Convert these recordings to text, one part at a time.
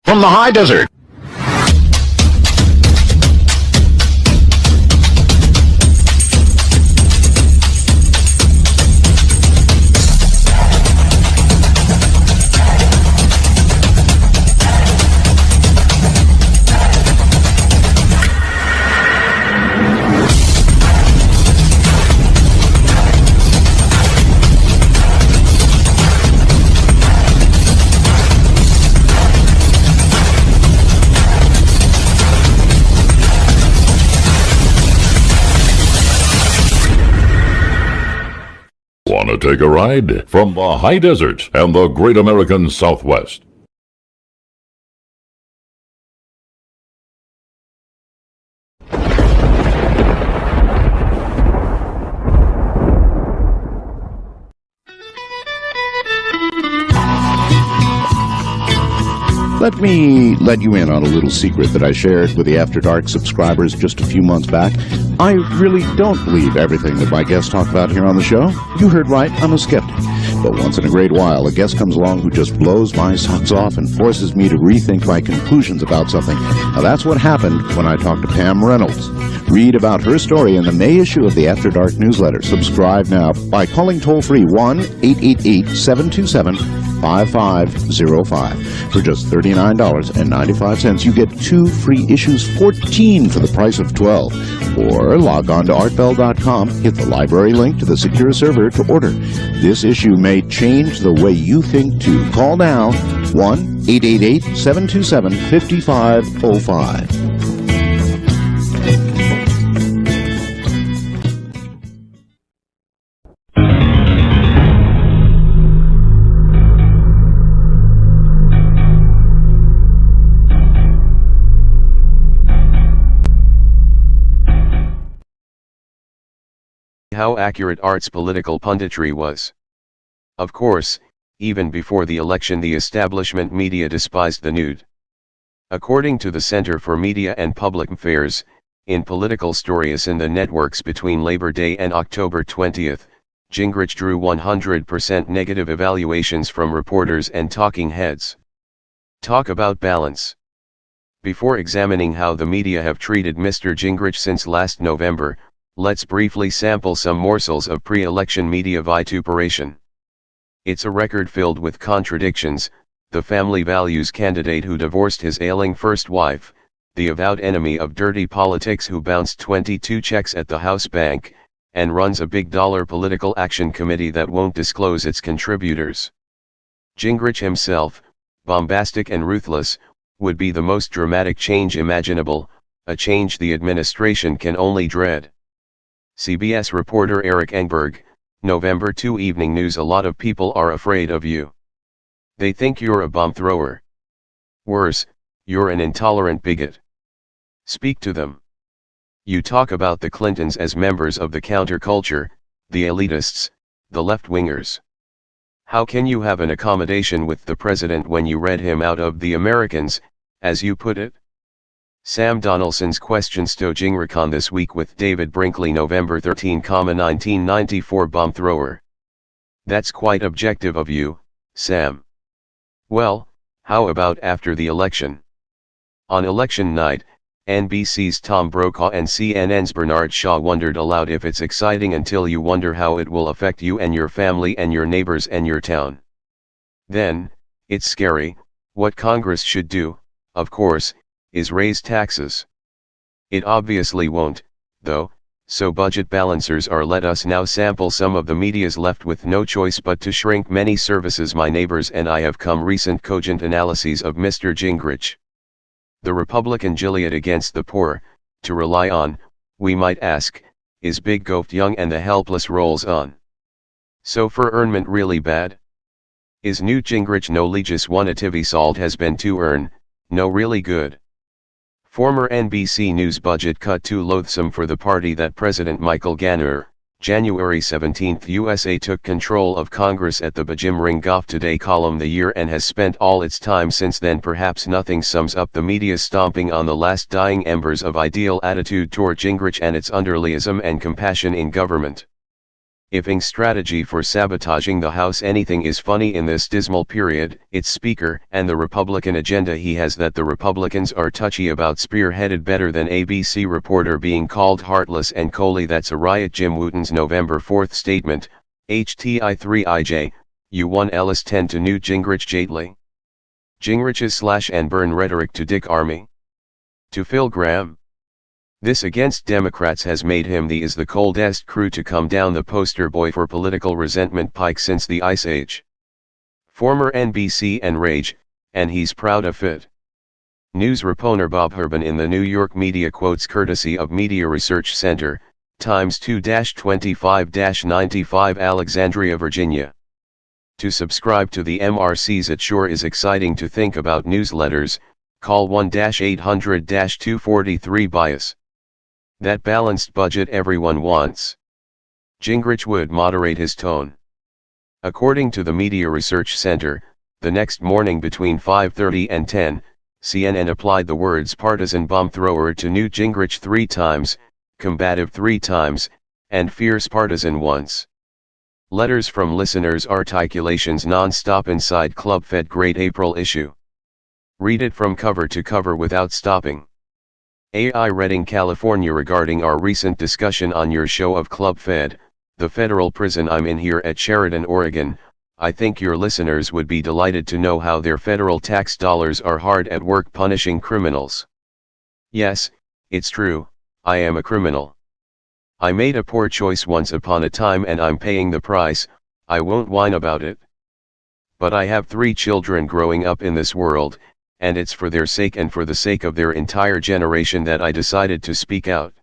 From the high desert. Want to take a ride? From the high desert and the great American Southwest. Let me let you in on a little secret that I shared with the After Dark subscribers just a few months back. I really don't believe everything that my guests talk about here on the show. You heard right, I'm a skeptic. But once in a great while, a guest comes along who just blows my socks off and forces me to rethink my conclusions about something. Now that's what happened when I talked to Pam Reynolds. Read about her story in the May issue of the After Dark newsletter. Subscribe now by calling toll-free 1-888-727-5505. For just $39.95, you get 2 free issues, 14 for the price of 12. Or log on to artbell.com, hit the library link to the secure server to order. This issue may change the way you think too. Call now, 1-888-727-5505. How accurate Art's political punditry was. Of course, even before the election the establishment media despised the nude. According to the Center for Media and Public Affairs, in political stories in the networks between Labor Day and October 20th, Gingrich drew 100% negative evaluations from reporters and talking heads. Talk about balance. Before examining how the media have treated Mr. Gingrich since last November, let's briefly sample some morsels of pre-election media vituperation. It's a record filled with contradictions: the family values candidate who divorced his ailing first wife, the avowed enemy of dirty politics who bounced 22 checks at the House Bank, and runs a big-dollar political action committee that won't disclose its contributors. Gingrich himself, bombastic and ruthless, would be the most dramatic change imaginable, a change the administration can only dread. CBS reporter Eric Engberg, November 2 Evening News. A lot of people are afraid of you. They think you're a bomb thrower. Worse, you're an intolerant bigot. Speak to them. You talk about the Clintons as members of the counterculture, the elitists, the left-wingers. How can you have an accommodation with the president when you read him out of the Americans, as you put it? Sam Donaldson's questions to Gingrich on This Week with David Brinkley, November 13, 1994. Bomb thrower. That's quite objective of you, Sam. Well, how about after the election? On election night, NBC's Tom Brokaw and CNN's Bernard Shaw wondered aloud if it's exciting until you wonder how it will affect you and your family and your neighbors and your town. Then, it's scary. What Congress should do, of course, is raise taxes. It obviously won't, though, so budget balancers are. Let us now sample some of the media's left with no choice but to shrink many services. My neighbors and I have come recent cogent analyses of Mr. Gingrich. The Republican Gilead against the poor, to rely on, we might ask, is Big Goat Young and the helpless rolls on. So for earnment really bad? Is Newt Gingrich no legis one TV salt has been to earn, no really good? Former NBC News budget cut too loathsome for the party that President Michael Ganner, January 17, USA took control of Congress at the Bajim Ring Goff Today column the year and has spent all its time since then. Perhaps nothing sums up the media stomping on the last dying embers of ideal attitude toward Gingrich and its underlyism and compassion in government. Ifing strategy for sabotaging the House. Anything is funny in this dismal period, its speaker and the Republican agenda he has that the Republicans are touchy about spearheaded better than ABC reporter being called heartless and Coley. That's a riot. Jim Wooten's November 4th statement, HTI3IJ, U1 Ellis 10 to Newt Gingrich. Jately. Gingrich's slash and burn rhetoric to Dick Armey. To Phil Gramm. This against Democrats has made him the coldest crew to come down, the poster boy for political resentment pike since the Ice Age. Former NBC and Rage, and he's proud of it. News reporter Bob Herban in the New York media quotes courtesy of Media Research Center, Times 2-25-95 Alexandria, Virginia. To subscribe to the MRCs, it sure is exciting to think about newsletters. Call 1-800-243 BIAS. That balanced budget everyone wants. Gingrich would moderate his tone. According to the Media Research Center, the next morning between 5:30 and 10, CNN applied the words partisan bomb thrower to Newt Gingrich 3 times, combative 3 times, and fierce partisan once. Letters from listeners, articulations non-stop inside Club Fed Great April issue. Read it from cover to cover without stopping. AI Redding, California. Regarding our recent discussion on your show of Club Fed, the federal prison I'm in here at Sheridan, Oregon, I think your listeners would be delighted to know how their federal tax dollars are hard at work punishing criminals. Yes, it's true, I am a criminal. I made a poor choice once upon a time and I'm paying the price. I won't whine about it. But I have 3 children growing up in this world, and it's for their sake and for the sake of their entire generation that I decided to speak out.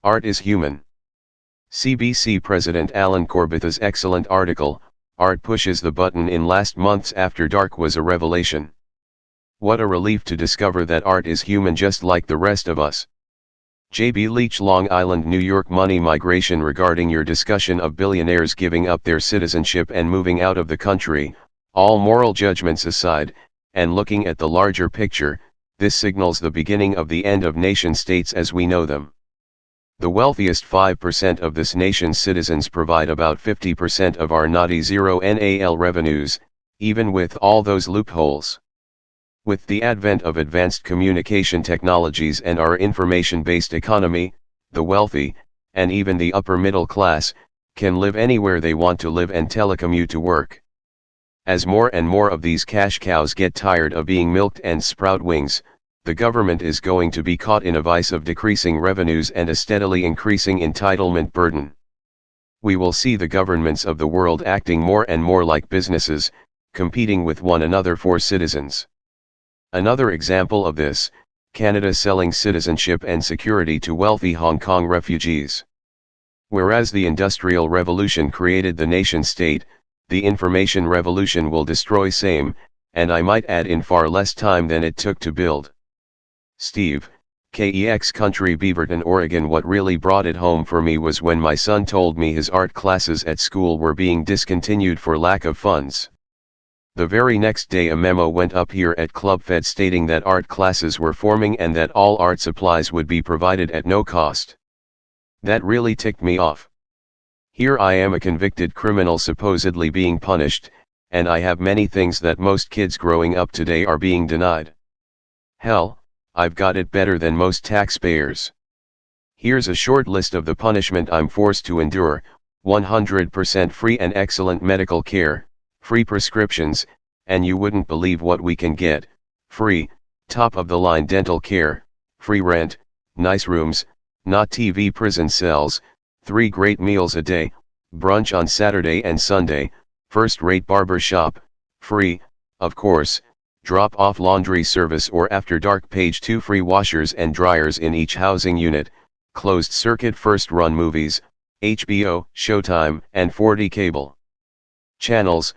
Art is human. CBC President Alan Corbeth's excellent article, Art Pushes the Button, in last month's After Dark was a revelation. What a relief to discover that art is human just like the rest of us. J.B. Leach, Long Island, New York. Money migration. Regarding your discussion of billionaires giving up their citizenship and moving out of the country, all moral judgments aside, and looking at the larger picture, this signals the beginning of the end of nation-states as we know them. The wealthiest 5% of this nation's citizens provide about 50% of our naughty zero NAL revenues, even with all those loopholes. With the advent of advanced communication technologies and our information-based economy, the wealthy, and even the upper middle class, can live anywhere they want to live and telecommute to work. As more and more of these cash cows get tired of being milked and sprout wings, the government is going to be caught in a vice of decreasing revenues and a steadily increasing entitlement burden. We will see the governments of the world acting more and more like businesses, competing with one another for citizens. Another example of this, Canada selling citizenship and security to wealthy Hong Kong refugees. Whereas the Industrial Revolution created the nation-state, the information revolution will destroy same, and I might add in far less time than it took to build. Steve, KEX Country, Beaverton, Oregon. What really brought it home for me was when my son told me his art classes at school were being discontinued for lack of funds. The very next day a memo went up here at Club Fed stating that art classes were forming and that all art supplies would be provided at no cost. That really ticked me off. Here I am, a convicted criminal supposedly being punished, and I have many things that most kids growing up today are being denied. Hell, I've got it better than most taxpayers. Here's a short list of the punishment I'm forced to endure: 100% free and excellent medical care, free prescriptions, and you wouldn't believe what we can get: free, top-of-the-line dental care, free rent, nice rooms, not TV prison cells, 3 great meals a day, brunch on Saturday and Sunday, first-rate barber shop, free, of course, drop-off laundry service or after dark page 2, free washers and dryers in each housing unit, closed-circuit first-run movies, HBO, Showtime, and 4D cable channels,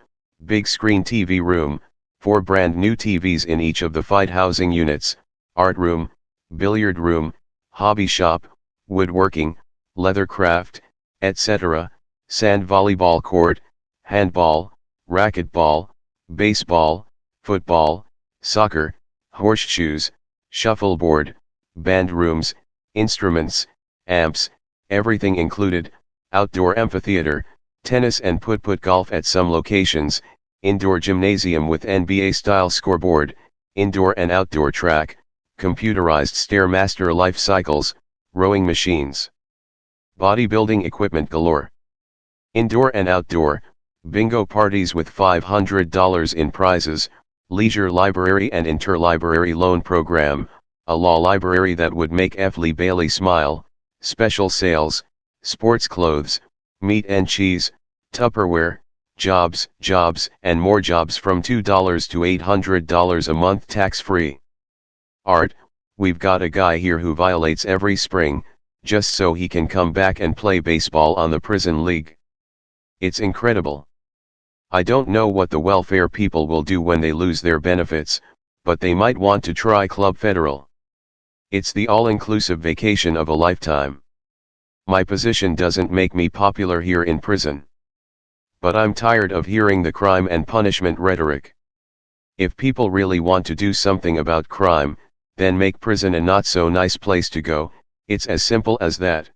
big screen TV room, 4 brand new TVs in each of the 5 housing units, art room, billiard room, hobby shop, woodworking, leather craft, etc., sand volleyball court, handball, racquetball, baseball, football, soccer, horseshoes, shuffleboard, band rooms, instruments, amps, everything included, outdoor amphitheater, tennis and put-put golf at some locations, indoor gymnasium with NBA-style scoreboard, indoor and outdoor track, computerized Stairmaster life cycles, rowing machines. Bodybuilding equipment galore. Indoor and outdoor, bingo parties with $500 in prizes, leisure library and interlibrary loan program, a law library that would make F. Lee Bailey smile, special sales, sports clothes, meat and cheese, Tupperware, jobs, and more jobs from $2 to $800 a month tax-free. Art, we've got a guy here who violates every spring, just so he can come back and play baseball on the prison league. It's incredible. I don't know what the welfare people will do when they lose their benefits, but they might want to try Club Federal. It's the all-inclusive vacation of a lifetime. My position doesn't make me popular here in prison. But I'm tired of hearing the crime and punishment rhetoric. If people really want to do something about crime, then make prison a not-so-nice place to go. It's as simple as that.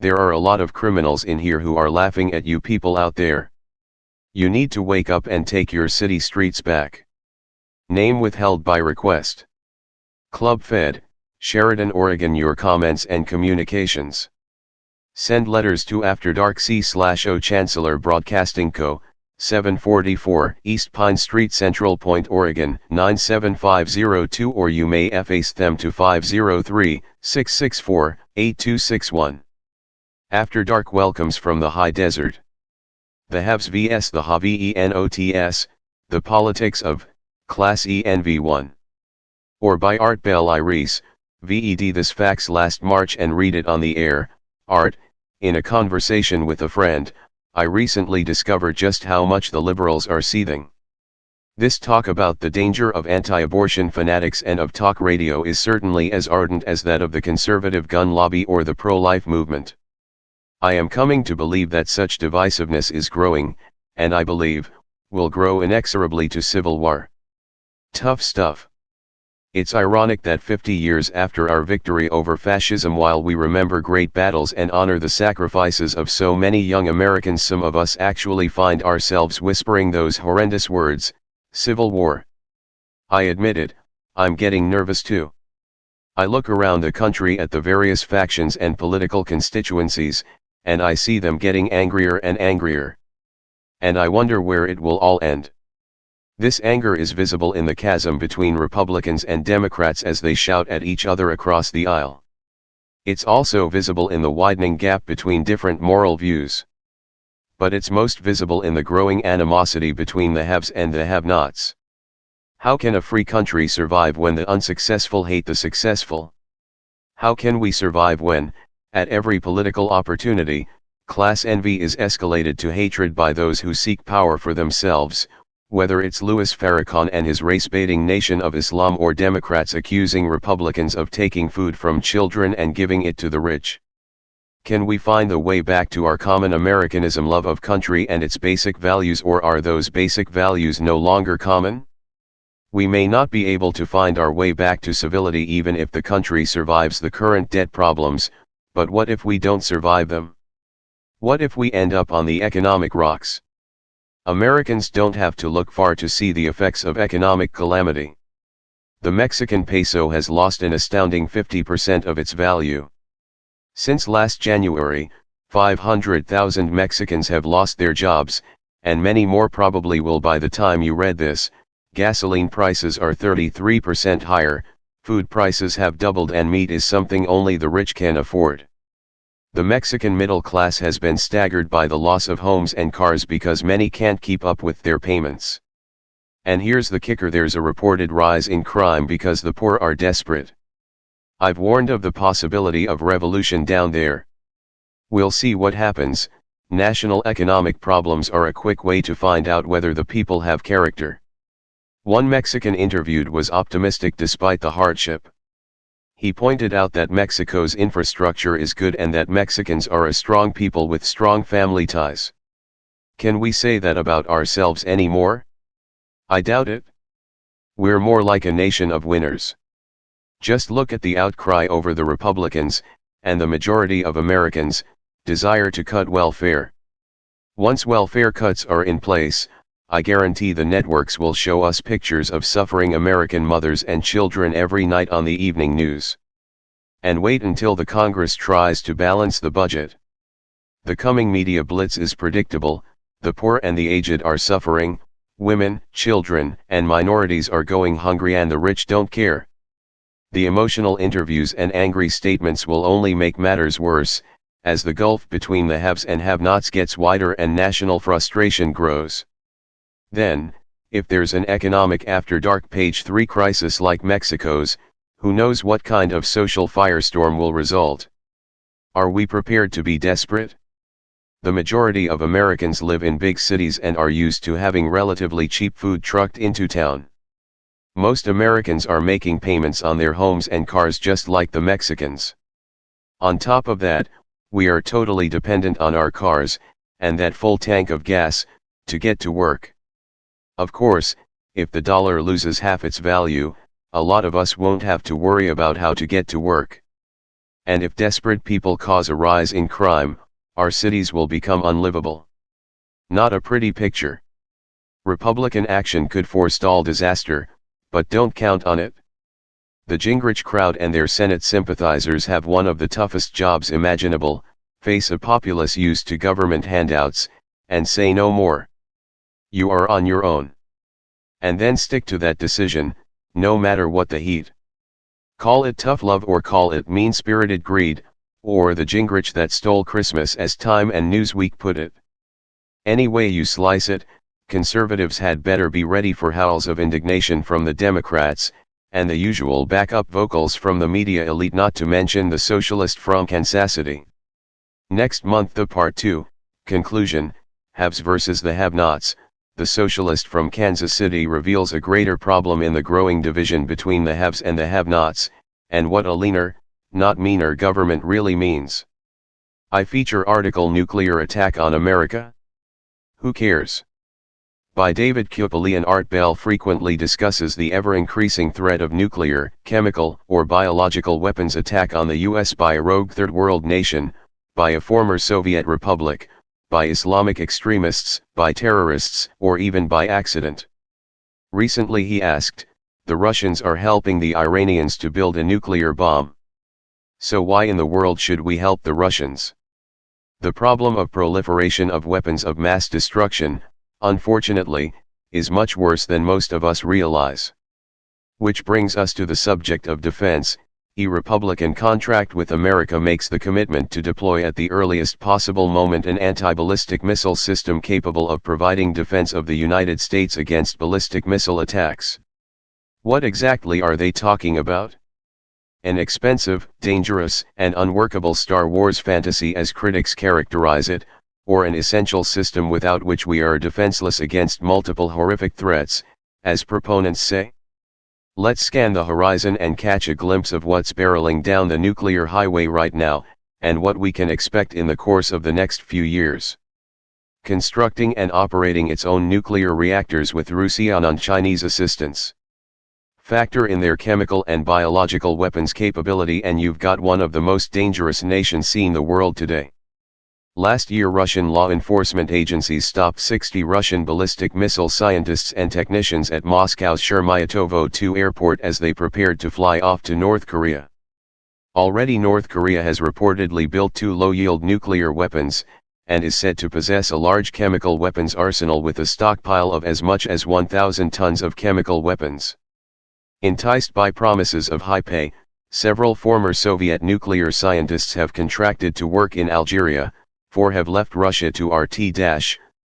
There are a lot of criminals in here who are laughing at you people out there. You need to wake up and take your city streets back. Name withheld by request. Club Fed, Sheridan, Oregon. Your comments and communications. Send letters to After Dark C/O Chancellor Broadcasting Co., 744 East Pine Street, Central Point, Oregon, 97502, or you may fax them to 503-664-8261. After Dark welcomes from the High Desert. The Haves vs the Havenots, The Politics of Class ENV1. Or by Art Bell Iris, VED. This fax last March and read it on the air. Art, in a conversation with a friend, I recently discovered just how much the liberals are seething. This talk about the danger of anti-abortion fanatics and of talk radio is certainly as ardent as that of the conservative gun lobby or the pro-life movement. I am coming to believe that such divisiveness is growing, and I believe, will grow inexorably to civil war. Tough stuff. It's ironic that 50 years after our victory over fascism, while we remember great battles and honor the sacrifices of so many young Americans, some of us actually find ourselves whispering those horrendous words, civil war. I admit it, I'm getting nervous too. I look around the country at the various factions and political constituencies, and I see them getting angrier and angrier. And I wonder where it will all end. This anger is visible in the chasm between Republicans and Democrats as they shout at each other across the aisle. It's also visible in the widening gap between different moral views. But it's most visible in the growing animosity between the haves and the have-nots. How can a free country survive when the unsuccessful hate the successful? How can we survive when, at every political opportunity, class envy is escalated to hatred by those who seek power for themselves, whether it's Louis Farrakhan and his race-baiting Nation of Islam or Democrats accusing Republicans of taking food from children and giving it to the rich? Can we find the way back to our common Americanism, love of country and its basic values, or are those basic values no longer common? We may not be able to find our way back to civility even if the country survives the current debt problems, but what if we don't survive them? What if we end up on the economic rocks? Americans don't have to look far to see the effects of economic calamity. The Mexican peso has lost an astounding 50% of its value. Since last January, 500,000 Mexicans have lost their jobs, and many more probably will by the time you read this. Gasoline prices are 33% higher, food prices have doubled, and meat is something only the rich can afford. The Mexican middle class has been staggered by the loss of homes and cars because many can't keep up with their payments. And here's the kicker: there's a reported rise in crime because the poor are desperate. I've warned of the possibility of revolution down there. We'll see what happens. National economic problems are a quick way to find out whether the people have character. One Mexican interviewed was optimistic despite the hardship. He pointed out that Mexico's infrastructure is good and that Mexicans are a strong people with strong family ties. Can we say that about ourselves anymore? I doubt it. We're more like a nation of winners. Just look at the outcry over the Republicans, and the majority of Americans, Desire to cut welfare. Once welfare cuts are in place, I guarantee the networks will show us pictures of suffering American mothers and children every night on the evening news. And wait until the Congress tries to balance the budget. The coming media blitz is predictable. The poor and the aged are suffering, women, children, and minorities are going hungry, and the rich don't care. The emotional interviews and angry statements will only make matters worse, as the gulf between the haves and have-nots gets wider and national frustration grows. Then, if there's an economic after-dark page 3 crisis like Mexico's, who knows what kind of social firestorm will result? Are we prepared to be desperate? The majority of Americans live in big cities and are used to having relatively cheap food trucked into town. Most Americans are making payments on their homes and cars just like the Mexicans. On top of that, we are totally dependent on our cars, and that full tank of gas, to get to work. Of course, if the dollar loses half its value, a lot of us won't have to worry about how to get to work. And if desperate people cause a rise in crime, our cities will become unlivable. Not a pretty picture. Republican action could forestall disaster, but don't count on it. The Gingrich crowd and their Senate sympathizers have one of the toughest jobs imaginable: face a populace used to government handouts, and say no more. You are on your own. And then stick to that decision, no matter what the heat. Call it tough love or call it mean-spirited greed, or the Gingrich that stole Christmas, as Time and Newsweek put it. Any way you slice it, conservatives had better be ready for howls of indignation from the Democrats, and the usual backup vocals from the media elite, not to mention the socialist from Kansas City. Next month, the Part 2, conclusion, haves versus the have-nots, the socialist from Kansas City reveals a greater problem in the growing division between the haves and the have-nots, and what a leaner, not meaner government really means. I feature article Nuclear Attack on America? Who cares? By David Kupelian. Art Bell frequently discusses the ever-increasing threat of nuclear, chemical, or biological weapons attack on the US by a rogue third world nation, by a former Soviet republic, by Islamic extremists, by terrorists, or even by accident. Recently he asked, the Russians are helping the Iranians to build a nuclear bomb. So why in the world should we help the Russians? The problem of proliferation of weapons of mass destruction, unfortunately, is much worse than most of us realize. Which brings us to the subject of defense. A Republican contract with America makes the commitment to deploy at the earliest possible moment an anti-ballistic missile system capable of providing defense of the United States against ballistic missile attacks. What exactly are they talking about? An expensive, dangerous, and unworkable Star Wars fantasy, as critics characterize it, or an essential system without which we are defenseless against multiple horrific threats, as proponents say? Let's scan the horizon and catch a glimpse of what's barreling down the nuclear highway right now, and what we can expect in the course of the next few years. Constructing and operating its own nuclear reactors with Russia Chinese assistance. Factor in their chemical and biological weapons capability and you've got one of the most dangerous nations seen the world today. Last year, Russian law enforcement agencies stopped 60 Russian ballistic missile scientists and technicians at Moscow's Sheremetyevo 2 airport as they prepared to fly off to North Korea. Already North Korea has reportedly built 2 low-yield nuclear weapons, and is said to possess a large chemical weapons arsenal with a stockpile of as much as 1,000 tons of chemical weapons. Enticed by promises of high pay, several former Soviet nuclear scientists have contracted to work in Algeria. 4 have left Russia to RT-,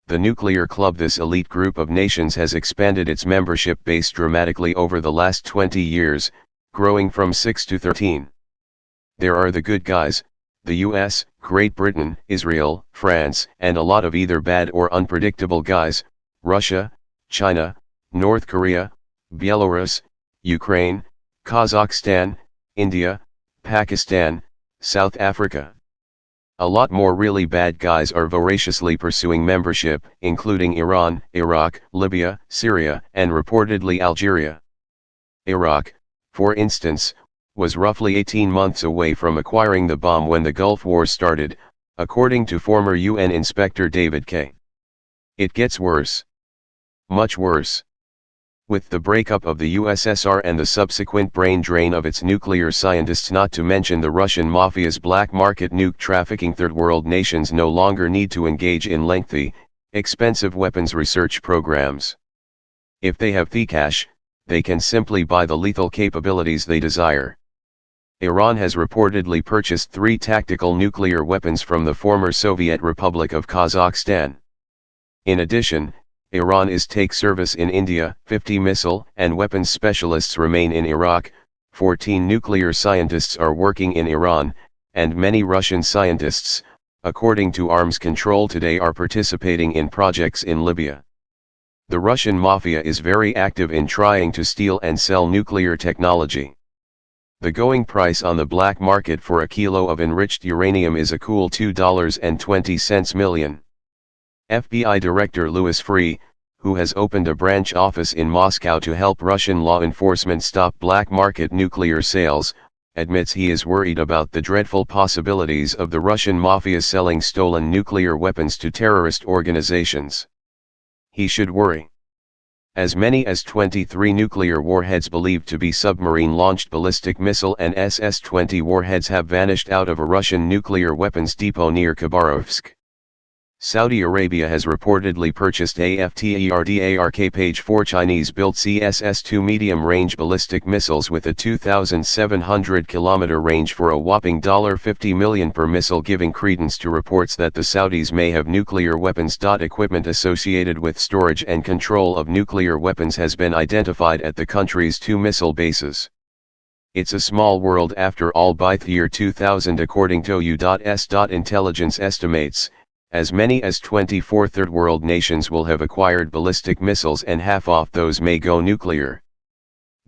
the nuclear club. This elite group of nations has expanded its membership base dramatically over the last 20 years, growing from 6 to 13. There are the good guys, the US, Great Britain, Israel, France, and a lot of either bad or unpredictable guys, Russia, China, North Korea, Belarus, Ukraine, Kazakhstan, India, Pakistan, South Africa. A lot more really bad guys are voraciously pursuing membership, including Iran, Iraq, Libya, Syria, and reportedly Algeria. Iraq, for instance, was roughly 18 months away from acquiring the bomb when the Gulf War started, according to former UN Inspector David K. It gets worse. Much worse. With the breakup of the USSR and the subsequent brain drain of its nuclear scientists, not to mention the Russian mafia's black market nuke trafficking, third world nations no longer need to engage in lengthy, expensive weapons research programs. If they have the cash, they can simply buy the lethal capabilities they desire. Iran has reportedly purchased 3 tactical nuclear weapons from the former Soviet Republic of Kazakhstan. In addition, Iran is take service in India, 50 missile and weapons specialists remain in Iraq, 14 nuclear scientists are working in Iran, and many Russian scientists, according to Arms Control Today, are participating in projects in Libya. The Russian mafia is very active in trying to steal and sell nuclear technology. The going price on the black market for a kilo of enriched uranium is a cool $2.20 million. FBI Director Louis Freeh, who has opened a branch office in Moscow to help Russian law enforcement stop black market nuclear sales, admits he is worried about the dreadful possibilities of the Russian mafia selling stolen nuclear weapons to terrorist organizations. He should worry. As many as 23 nuclear warheads believed to be submarine-launched ballistic missile and SS-20 warheads have vanished out of a Russian nuclear weapons depot near Khabarovsk. Saudi Arabia has reportedly purchased AFTERDARK Page 4 Chinese-built CSS-2 medium-range ballistic missiles with a 2,700-kilometer range for a whopping $50 million per missile, giving credence to reports that the Saudis may have nuclear weapons. Equipment associated with storage and control of nuclear weapons has been identified at the country's 2 missile bases. It's a small world after all. By the year 2000, according to U.S. Intelligence estimates, as many as 24 third world nations will have acquired ballistic missiles, and half of those may go nuclear.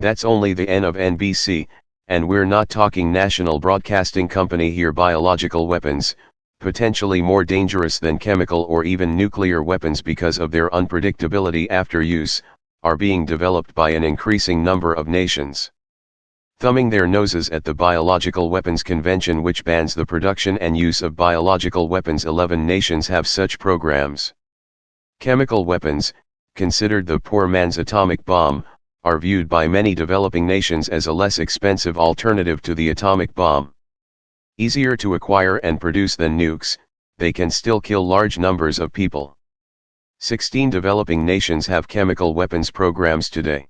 That's only the N of NBC, and we're not talking National Broadcasting Company here. Biological weapons, potentially more dangerous than chemical or even nuclear weapons because of their unpredictability after use, are being developed by an increasing number of nations. Thumbing their noses at the Biological Weapons Convention, which bans the production and use of biological weapons, 11 nations have such programs. Chemical weapons, considered the poor man's atomic bomb, are viewed by many developing nations as a less expensive alternative to the atomic bomb. Easier to acquire and produce than nukes, they can still kill large numbers of people. 16 developing nations have chemical weapons programs today.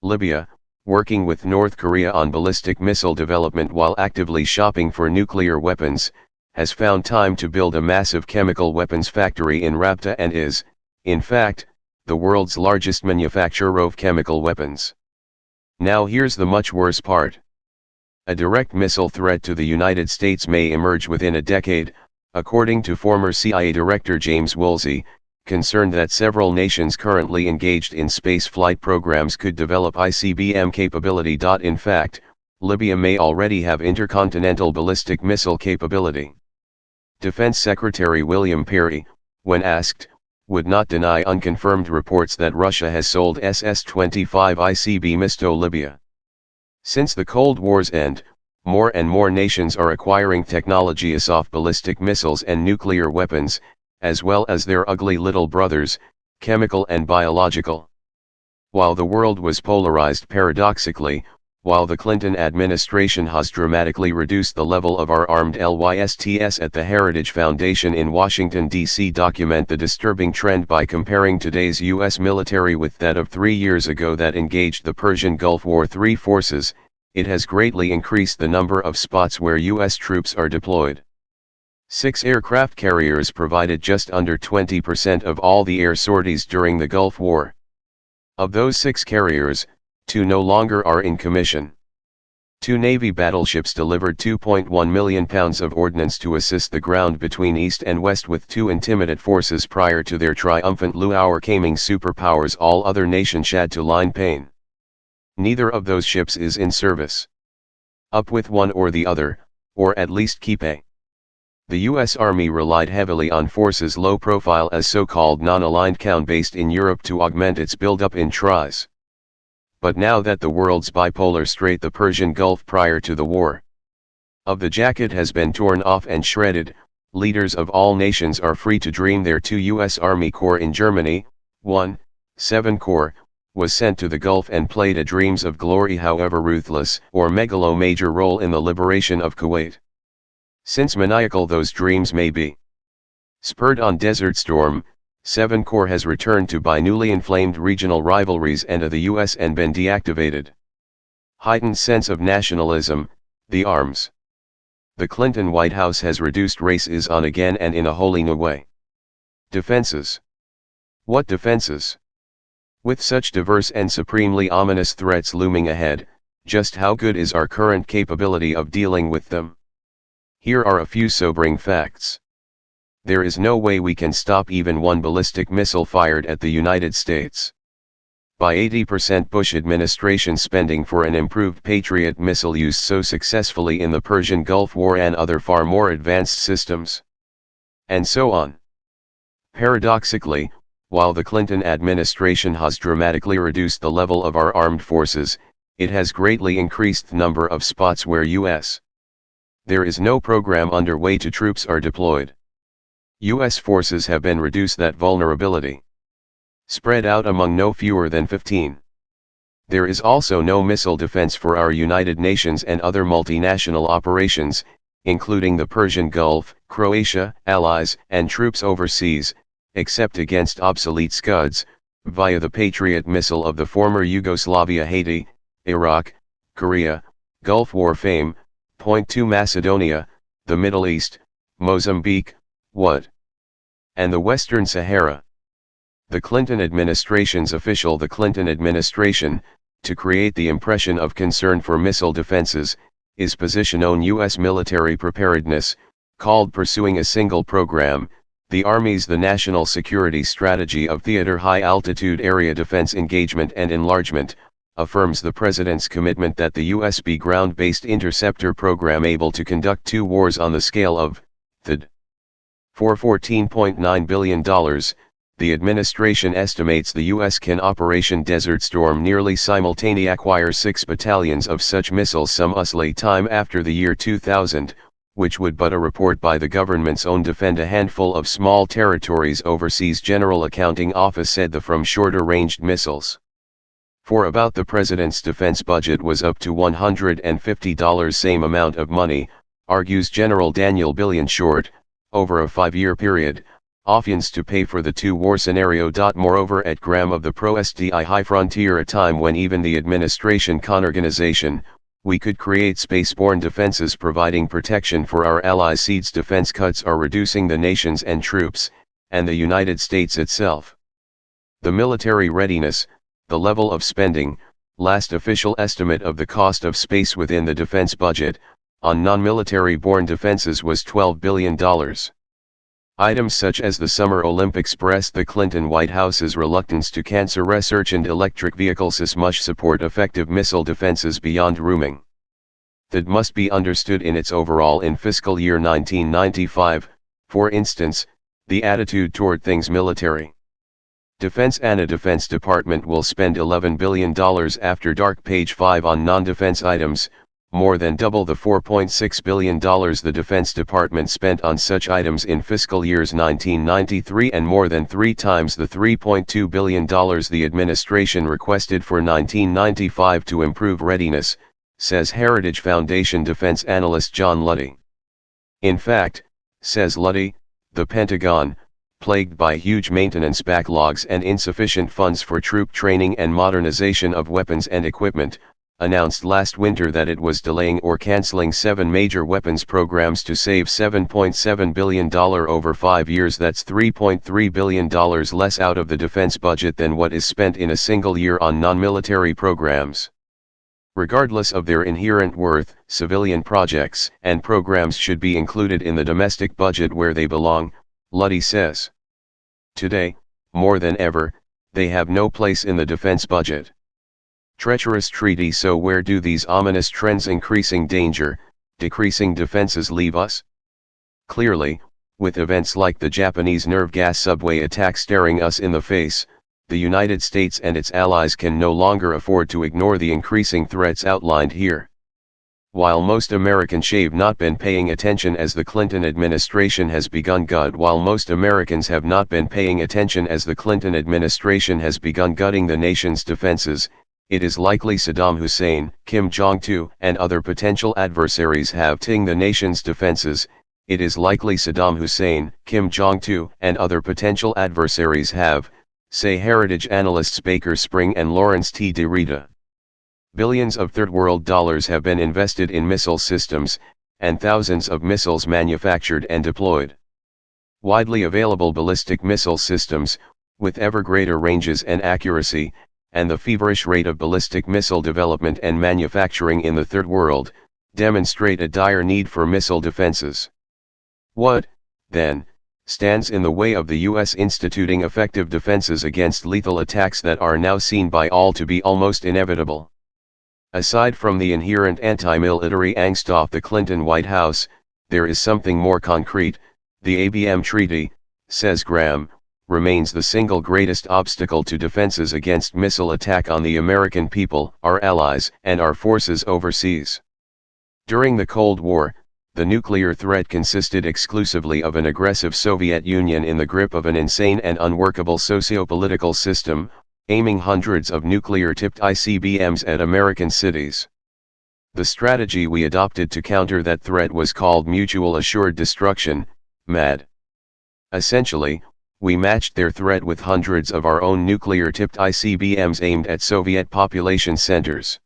Libya, working with North Korea on ballistic missile development while actively shopping for nuclear weapons, has found time to build a massive chemical weapons factory in Rabta and is, in fact, the world's largest manufacturer of chemical weapons. Now here's the much worse part. A direct missile threat to the United States may emerge within a decade, according to former CIA Director James Woolsey, concerned that several nations currently engaged in space flight programs could develop ICBM capability. In fact, Libya may already have intercontinental ballistic missile capability. Defense Secretary William Perry, when asked, would not deny unconfirmed reports that Russia has sold SS-25 ICBMs to Libya. Since the Cold War's end, more and more nations are acquiring technology of ballistic missiles and nuclear weapons, as well as their ugly little brothers, chemical and biological. While the world was polarized paradoxically, while the Clinton administration has dramatically reduced the level of our armed LYSTs at the Heritage Foundation in Washington, D.C. document the disturbing trend by comparing today's U.S. military with that of 3 years ago that engaged the Persian Gulf War III forces, it has greatly increased the number of spots where U.S. troops are deployed. 6 aircraft carriers provided just under 20% of all the air sorties during the Gulf War. Of those 6 carriers, 2 no longer are in commission. 2 Navy battleships delivered 2.1 million pounds of ordnance to assist the ground between East and West with 2 intermediate forces prior to their triumphant luau caming superpowers all other nations had to line pain. Neither of those ships is in service. Up with one or the other, or at least keep a. The U.S. Army relied heavily on forces low profile as so-called non-aligned count based in Europe to augment its buildup in TRIS. But now that the world's bipolar strait, the Persian Gulf prior to the war of the jacket has been torn off and shredded, leaders of all nations are free to dream. Their 2 U.S. Army Corps in Germany, 7 Corps, was sent to the Gulf and played a dreams of glory however ruthless or major role in the liberation of Kuwait. Since maniacal those dreams may be. Spurred on Desert Storm, 7 Corps has returned to by newly inflamed regional rivalries and the U.S. and been deactivated. Heightened sense of nationalism, the arms. The Clinton White House has reduced race is on again and in a wholly new way. Defenses. What defenses? With such diverse and supremely ominous threats looming ahead, just how good is our current capability of dealing with them? Here are a few sobering facts. There is no way we can stop even one ballistic missile fired at the United States. By 80% Bush administration spending for an improved Patriot missile used so successfully in the Persian Gulf War and other far more advanced systems. And so on. Paradoxically, while the Clinton administration has dramatically reduced the level of our armed forces, it has greatly increased the number of spots where U.S. There is no program underway to troops are deployed. U.S. forces have been reduced that vulnerability. Spread out among no fewer than 15. There is also no missile defense for our United Nations and other multinational operations, including the Persian Gulf, Croatia, allies, and troops overseas, except against obsolete Scuds, via the Patriot missile of the former Yugoslavia, Haiti, Iraq, Korea, Gulf War fame. Point 2 Macedonia, the Middle East, Mozambique, and the Western Sahara. The Clinton administration's official The Clinton administration, to create the impression of concern for missile defenses, is position on U.S. military preparedness, called pursuing a single program, the Army's the National Security Strategy of Theater High Altitude Area Defense Engagement and Enlargement, affirms the President's commitment that the U.S. be ground-based interceptor program able to conduct 2 wars on the scale of THAAD. For $14.9 billion, the administration estimates the U.S. can Operation Desert Storm nearly simultaneously acquire 6 battalions of such missiles some usly time after the year 2000, which would but a report by the government's own defend a handful of small territories overseas. General Accounting Office said the from shorter-ranged missiles. For about the president's defense budget was up to $150 same amount of money, argues General Daniel Billion Short, over a 5-year period, offense to pay for the 2-war scenario. Moreover, at gram of the pro-SDI high frontier, a time when even the administration organization, we could create spaceborne defenses providing protection for our allies. Seeds defense cuts are reducing the nations and troops, and the United States itself. The military readiness, the level of spending, last official estimate of the cost of space within the defense budget, on non-military borne defenses was $12 billion. Items such as the Summer Olympics pressed the Clinton White House's reluctance to cancer research and electric vehicles as much support effective missile defenses beyond rooming. That must be understood in its overall in fiscal year 1995, for instance, the attitude toward things military. Defense and a Defense Department will spend $11 billion after dark. Page 5 on non-defense items, more than double the $4.6 billion the Defense Department spent on such items in fiscal years 1993 and more than 3 times the $3.2 billion the administration requested for 1995 to improve readiness, says Heritage Foundation defense analyst John Luddy. In fact, says Luddy, the Pentagon, plagued by huge maintenance backlogs and insufficient funds for troop training and modernization of weapons and equipment, announced last winter that it was delaying or canceling 7 major weapons programs to save $7.7 billion over 5 years. That's $3.3 billion less out of the defense budget than what is spent in a single year on non-military programs. Regardless of their inherent worth, civilian projects and programs should be included in the domestic budget where they belong, Luddy says. Today, more than ever, they have no place in the defense budget. Treacherous treaty. So where do these ominous trends increasing danger, decreasing defenses leave us? Clearly, with events like the Japanese nerve gas subway attack staring us in the face, the United States and its allies can no longer afford to ignore the increasing threats outlined here. While most Americans have not been paying attention as the Clinton administration has begun While most Americans have not been paying attention as the Clinton administration has begun gutting the nation's defenses, it is likely Saddam Hussein, Kim Jong-un, and other potential adversaries have ting the nation's defenses. It is likely Saddam Hussein, Kim Jong-un, and other potential adversaries have, say heritage analysts Baker Spring and Lawrence T. DeRita. Billions of third world dollars have been invested in missile systems, and thousands of missiles manufactured and deployed. Widely available ballistic missile systems, with ever greater ranges and accuracy, and the feverish rate of ballistic missile development and manufacturing in the third world, demonstrate a dire need for missile defenses. What, then, stands in the way of the U.S. instituting effective defenses against lethal attacks that are now seen by all to be almost inevitable? Aside from the inherent anti-military angst of the Clinton White House, there is something more concrete. The ABM Treaty, says Graham, remains the single greatest obstacle to defenses against missile attack on the American people, our allies, and our forces overseas. During the Cold War, the nuclear threat consisted exclusively of an aggressive Soviet Union in the grip of an insane and unworkable socio-political system, aiming hundreds of nuclear-tipped ICBMs at American cities. The strategy we adopted to counter that threat was called Mutual Assured Destruction, MAD. Essentially, we matched their threat with hundreds of our own nuclear-tipped ICBMs aimed at Soviet population centers.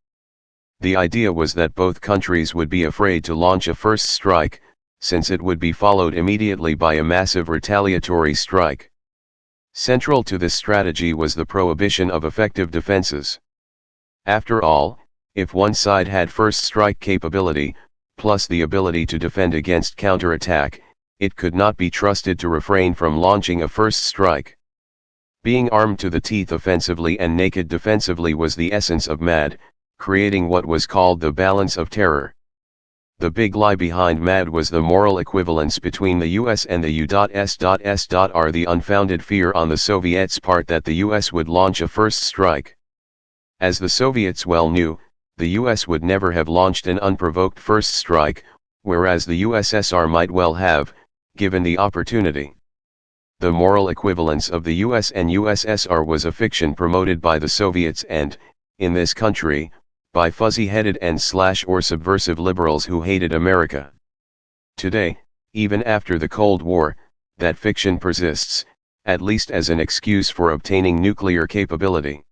The idea was that both countries would be afraid to launch a first strike, since it would be followed immediately by a massive retaliatory strike. Central to this strategy was the prohibition of effective defenses. After all, if one side had first strike capability, plus the ability to defend against counterattack, it could not be trusted to refrain from launching a first strike. Being armed to the teeth offensively and naked defensively was the essence of MAD, creating what was called the balance of terror. The big lie behind MAD was the moral equivalence between the US and the U.S.S.R. The unfounded fear on the Soviets' part that the US would launch a first strike. As the Soviets well knew, the US would never have launched an unprovoked first strike, whereas the USSR might well have, given the opportunity. The moral equivalence of the US and USSR was a fiction promoted by the Soviets and, in this country, by fuzzy-headed and/or subversive liberals who hated America. Today, even after the Cold War, that fiction persists, at least as an excuse for obtaining nuclear capability.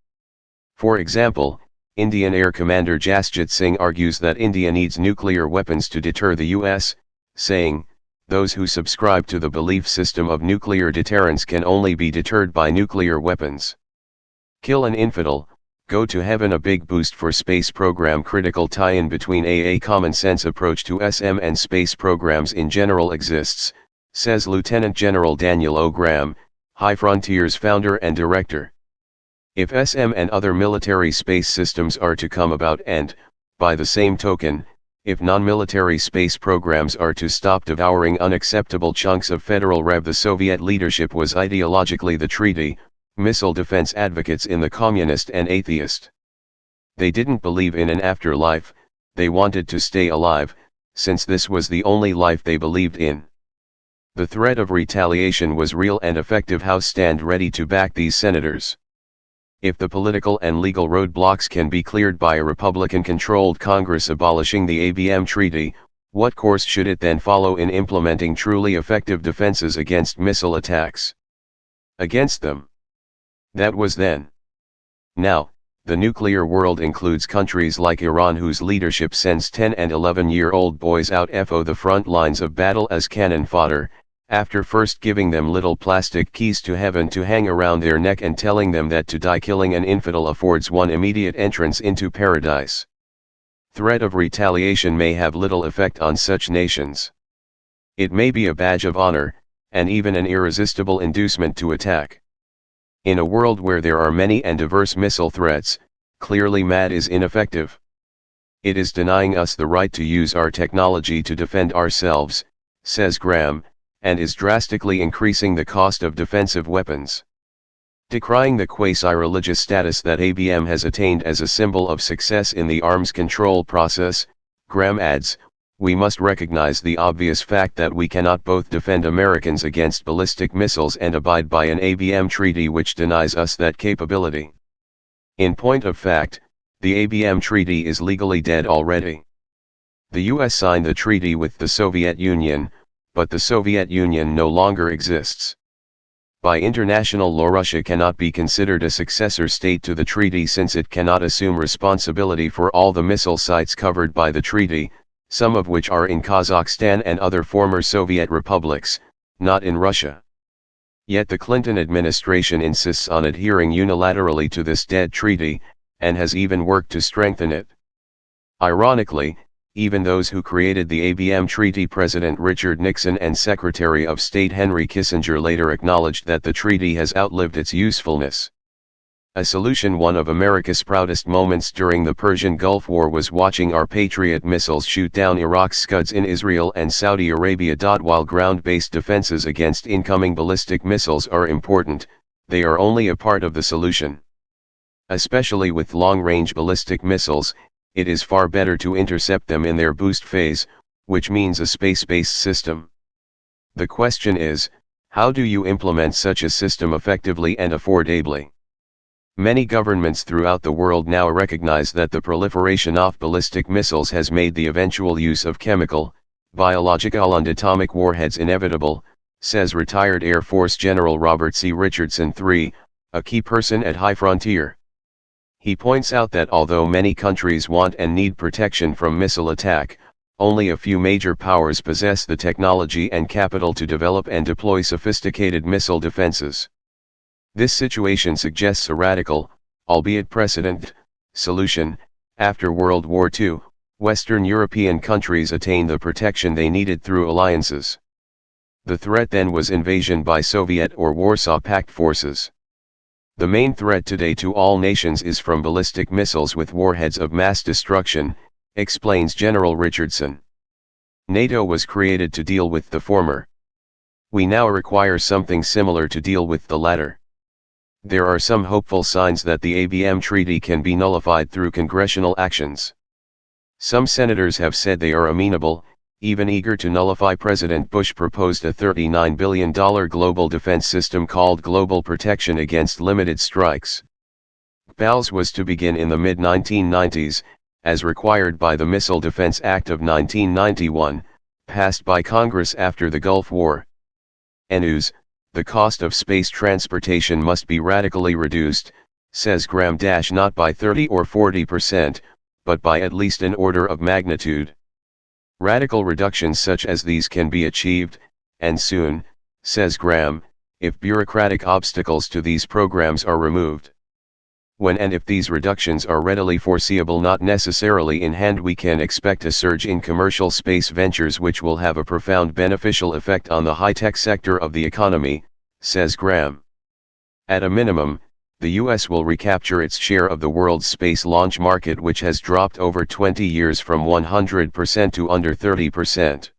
For example, Indian Air Commander Jasjit Singh argues that India needs nuclear weapons to deter the US, saying, "Those who subscribe to the belief system of nuclear deterrence can only be deterred by nuclear weapons. Kill an infidel, go to heaven." A big boost for space program. Critical tie-in between a common sense approach to SM and space programs in general exists, says Lieutenant General Daniel O. Graham, High Frontiers founder and director. If SM and other military space systems are to come about and, by the same token, if non-military space programs are to stop devouring unacceptable chunks of federal rev, the Soviet leadership was ideologically the treaty, missile defense advocates in the communist and atheist. They didn't believe in an afterlife, they wanted to stay alive, since this was the only life they believed in. The threat of retaliation was real and effective. House stand ready to back these senators. If the political and legal roadblocks can be cleared by a Republican-controlled Congress abolishing the ABM Treaty, what course should it then follow in implementing truly effective defenses against missile attacks? Against them. That was then. Now, the nuclear world includes countries like Iran, whose leadership sends 10 and 11-year-old boys out for the front lines of battle as cannon fodder, after first giving them little plastic keys to heaven to hang around their neck and telling them that to die killing an infidel affords one immediate entrance into paradise. Threat of retaliation may have little effect on such nations. It may be a badge of honor, and even an irresistible inducement to attack. In a world where there are many and diverse missile threats, clearly MAD is ineffective. It is denying us the right to use our technology to defend ourselves, says Graham, and is drastically increasing the cost of defensive weapons. Decrying the quasi-religious status that ABM has attained as a symbol of success in the arms control process, Graham adds, we must recognize the obvious fact that we cannot both defend Americans against ballistic missiles and abide by an ABM treaty which denies us that capability. In point of fact, the ABM treaty is legally dead already. The US signed the treaty with the Soviet Union, but the Soviet Union no longer exists. By international law, Russia cannot be considered a successor state to the treaty since it cannot assume responsibility for all the missile sites covered by the treaty, some of which are in Kazakhstan and other former Soviet republics, not in Russia. Yet the Clinton administration insists on adhering unilaterally to this dead treaty, and has even worked to strengthen it. Ironically, even those who created the ABM treaty, President Richard Nixon and Secretary of State Henry Kissinger, later acknowledged that the treaty has outlived its usefulness. A solution. One of America's proudest moments during the Persian Gulf War was watching our Patriot missiles shoot down Iraq's Scuds in Israel and Saudi Arabia. While ground-based defenses against incoming ballistic missiles are important, they are only a part of the solution. Especially with long-range ballistic missiles, it is far better to intercept them in their boost phase, which means a space-based system. The question is, how do you implement such a system effectively and affordably? Many governments throughout the world now recognize that the proliferation of ballistic missiles has made the eventual use of chemical, biological and atomic warheads inevitable, says retired Air Force General Robert C. Richardson III, a key person at High Frontier. He points out that although many countries want and need protection from missile attack, only a few major powers possess the technology and capital to develop and deploy sophisticated missile defenses. This situation suggests a radical, albeit precedent, solution. After World War II, Western European countries attained the protection they needed through alliances. The threat then was invasion by Soviet or Warsaw Pact forces. The main threat today to all nations is from ballistic missiles with warheads of mass destruction, explains General Richardson. NATO was created to deal with the former. We now require something similar to deal with the latter. There are some hopeful signs that the ABM treaty can be nullified through congressional actions. Some senators have said they are amenable, even eager to nullify. President Bush proposed a $39 billion global defense system called Global Protection Against Limited Strikes. GPALS was to begin in the mid-1990s, as required by the Missile Defense Act of 1991, passed by Congress after the Gulf War. NUS, the cost of space transportation must be radically reduced, says Graham. Not by 30 or 40%, but by at least an order of magnitude. Radical reductions such as these can be achieved, and soon, says Graham, if bureaucratic obstacles to these programs are removed. When and if these reductions are readily foreseeable, not necessarily in hand, we can expect a surge in commercial space ventures which will have a profound beneficial effect on the high-tech sector of the economy, says Graham. At a minimum, the US will recapture its share of the world's space launch market, which has dropped over 20 years from 100% to under 30%.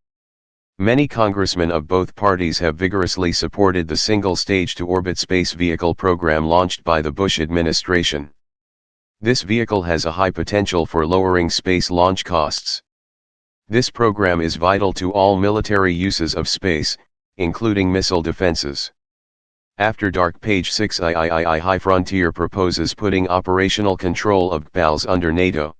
Many congressmen of both parties have vigorously supported the single stage-to-orbit space vehicle program launched by the Bush administration. This vehicle has a high potential for lowering space launch costs. This program is vital to all military uses of space, including missile defenses. After Dark, page 6. High Frontier proposes putting operational control of GPALS under NATO.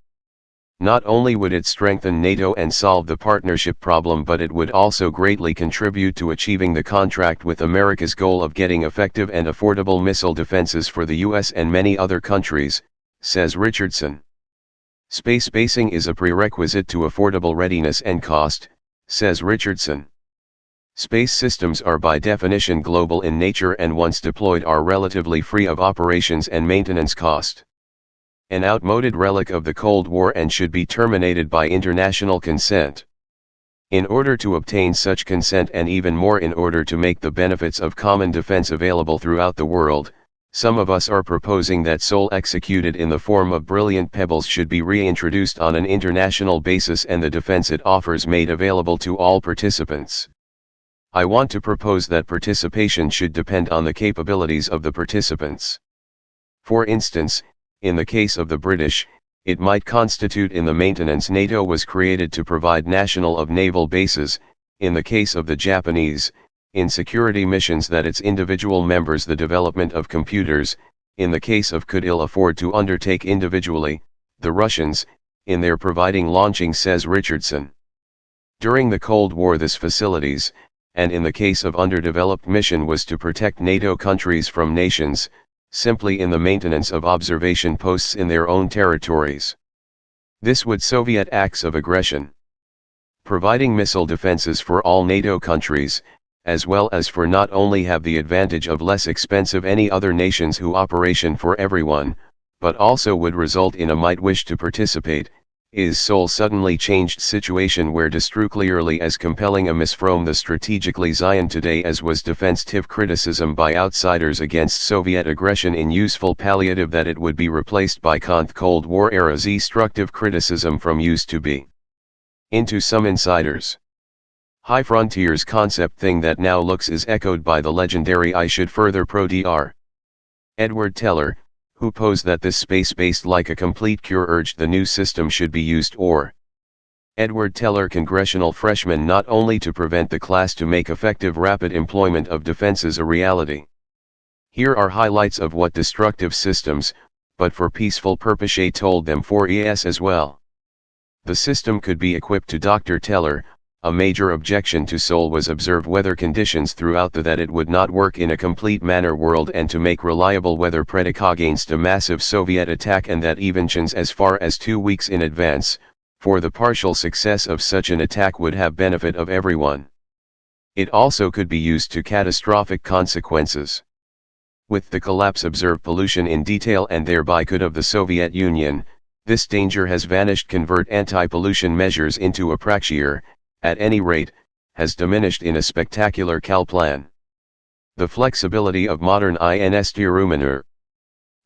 Not only would it strengthen NATO and solve the partnership problem, but it would also greatly contribute to achieving the contract with America's goal of getting effective and affordable missile defenses for the US and many other countries, says Richardson. Space basing is a prerequisite to affordable readiness and cost, says Richardson. Space systems are by definition global in nature and once deployed are relatively free of operations and maintenance cost. An outmoded relic of the Cold War and should be terminated by international consent. In order to obtain such consent, and even more in order to make the benefits of common defense available throughout the world, some of us are proposing that Soul executed in the form of brilliant pebbles should be reintroduced on an international basis and the defense it offers made available to all participants. I want to propose that participation should depend on the capabilities of the participants. For instance, in the case of the British, it might constitute in the maintenance. NATO was created to provide national of naval bases, in the case of the Japanese, in security missions that its individual members the development of computers, in the case of could ill afford to undertake individually, the Russians, in their providing launching, says Richardson. During the Cold War this facilities, and in the case of underdeveloped mission was to protect NATO countries from nations, simply in the maintenance of observation posts in their own territories. This would Soviet acts of aggression. Providing missile defenses for all NATO countries, as well as for not only have the advantage of less expensive any other nations who operation for everyone, but also would result in a might wish to participate, is Seoul suddenly changed situation where destructually as compelling a miss from the strategically Zion today as was defensive criticism by outsiders against Soviet aggression in useful palliative that it would be replaced by Cold War era destructive criticism from used to be. Into some insiders. High frontiers concept thing that now looks is echoed by the legendary I should further pro Dr. Edward Teller, who posed that this space-based like a complete cure urged the new system should be used or. Edward Teller, congressional freshman, not only to prevent the class to make effective rapid employment of defenses a reality. Here are highlights of what destructive systems, but for peaceful purpose told them for ES as well. The system could be equipped to Dr. Teller. A major objection to Seoul was observe weather conditions throughout that it would not work in a complete manner world and to make reliable weather predict against a massive Soviet attack and that even as far as 2 weeks in advance, for the partial success of such an attack would have benefit of everyone. It also could be used to catastrophic consequences. With the collapse observe pollution in detail and thereby could of the Soviet Union, this danger has vanished convert anti-pollution measures into a praxeer, at any rate, has diminished in a spectacular plan. The flexibility of modern INST.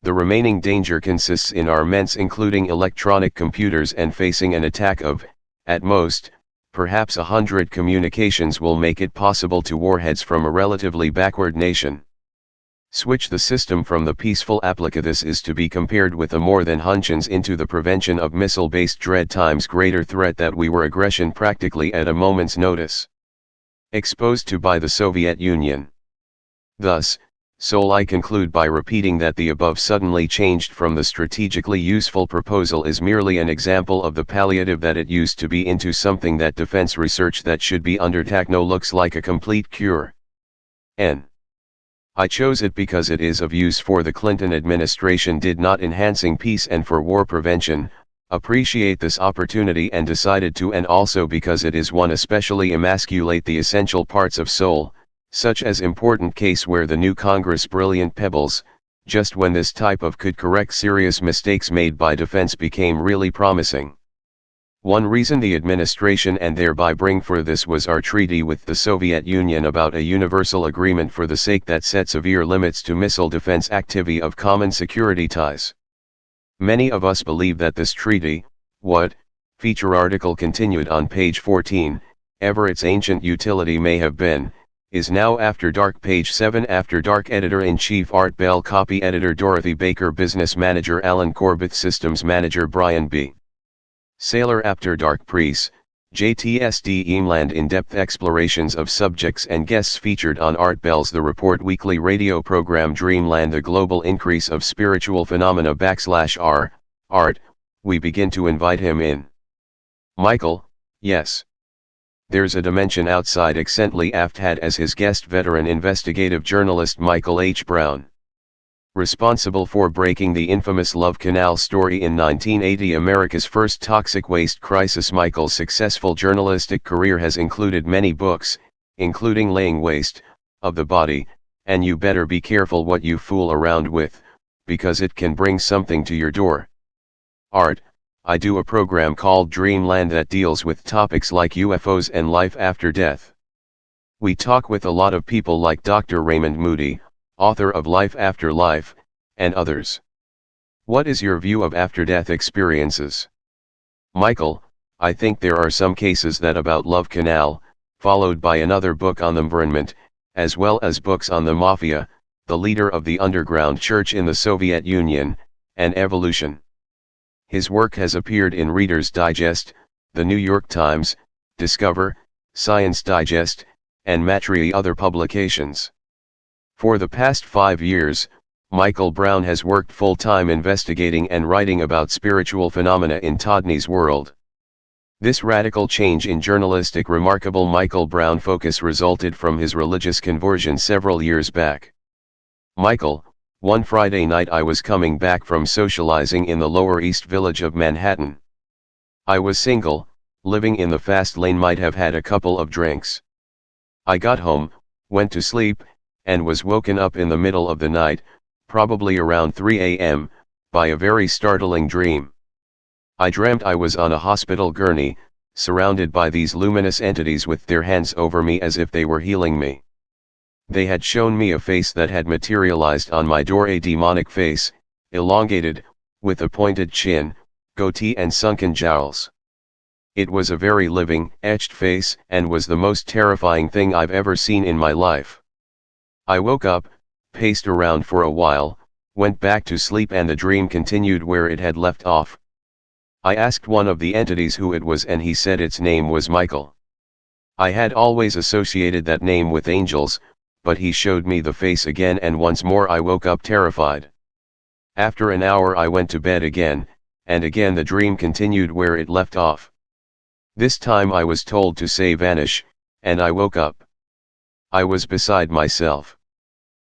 The remaining danger consists in armaments including electronic computers and facing an attack of, at most, perhaps 100 communications will make it possible to warheads from a relatively backward nation. Switch the system from the peaceful applica. This is to be compared with the more than hunches into the prevention of missile-based dread times greater threat that we were aggression practically at a moment's notice. Exposed to by the Soviet Union. Thus, Seoul I conclude by repeating that the above suddenly changed from the strategically useful proposal is merely an example of the palliative that it used to be into something that defense research that should be undertaken now looks like a complete cure. N. I chose it because it is of use for the Clinton administration did not enhancing peace and for war prevention, appreciate this opportunity and decided to and also because it is one especially emasculate the essential parts of Seoul, such as important case where the new Congress brilliant pebbles, just when this type of could correct serious mistakes made by defense became really promising. One reason the administration and thereby bring for this was our treaty with the Soviet Union about a universal agreement for the sake that set severe limits to missile defense activity of common security ties. Many of us believe that this treaty, what, feature article continued on page 14, ever its ancient utility may have been, is now after dark page 7 after dark editor-in-chief Art Bell copy editor Dorothy Baker business manager Alan Corbett systems manager Brian B. Sailor after dark Preece, JTSD Eamland in-depth explorations of subjects and guests featured on Art Bell's The Report weekly radio program Dreamland the global increase of spiritual phenomena /R, Art, we begin to invite him in. Michael, yes. There's a dimension outside Accently aft had as his guest veteran investigative journalist Michael H. Brown. Responsible for breaking the infamous Love Canal story in 1980, America's first toxic waste crisis. Michael's successful journalistic career has included many books, including Laying Waste of the Body, and You Better Be Careful What You Fool Around With, because it can bring something to your door. Art, I do a program called Dreamland that deals with topics like UFOs and life after death. We talk with a lot of people like Dr. Raymond Moody, author of Life After Life, and others. What is your view of after-death experiences? Michael, I think there are some cases that about Love Canal, followed by another book on the environment, as well as books on the Mafia, the leader of the underground church in the Soviet Union, and evolution. His work has appeared in Reader's Digest, The New York Times, Discover, Science Digest, and many other publications. For the past 5 years, Michael Brown has worked full-time investigating and writing about spiritual phenomena in Todney's world. This radical change in journalistic remarkable Michael Brown focus resulted from his religious conversion several years back. Michael, one Friday night I was coming back from socializing in the Lower East Village of Manhattan. I was single, living in the fast lane, might have had a couple of drinks. I got home, went to sleep, and was woken up in the middle of the night, probably around 3 a.m., by a very startling dream. I dreamt I was on a hospital gurney, surrounded by these luminous entities with their hands over me as if they were healing me. They had shown me a face that had materialized on my door, a demonic face, elongated, with a pointed chin, goatee and sunken jowls. It was a very living, etched face, and was the most terrifying thing I've ever seen in my life. I woke up, paced around for a while, went back to sleep, and the dream continued where it had left off. I asked one of the entities who it was, and he said its name was Michael. I had always associated that name with angels, but he showed me the face again, and once more I woke up terrified. After an hour I went to bed again, and again the dream continued where it left off. This time I was told to say vanish, and I woke up. I was beside myself.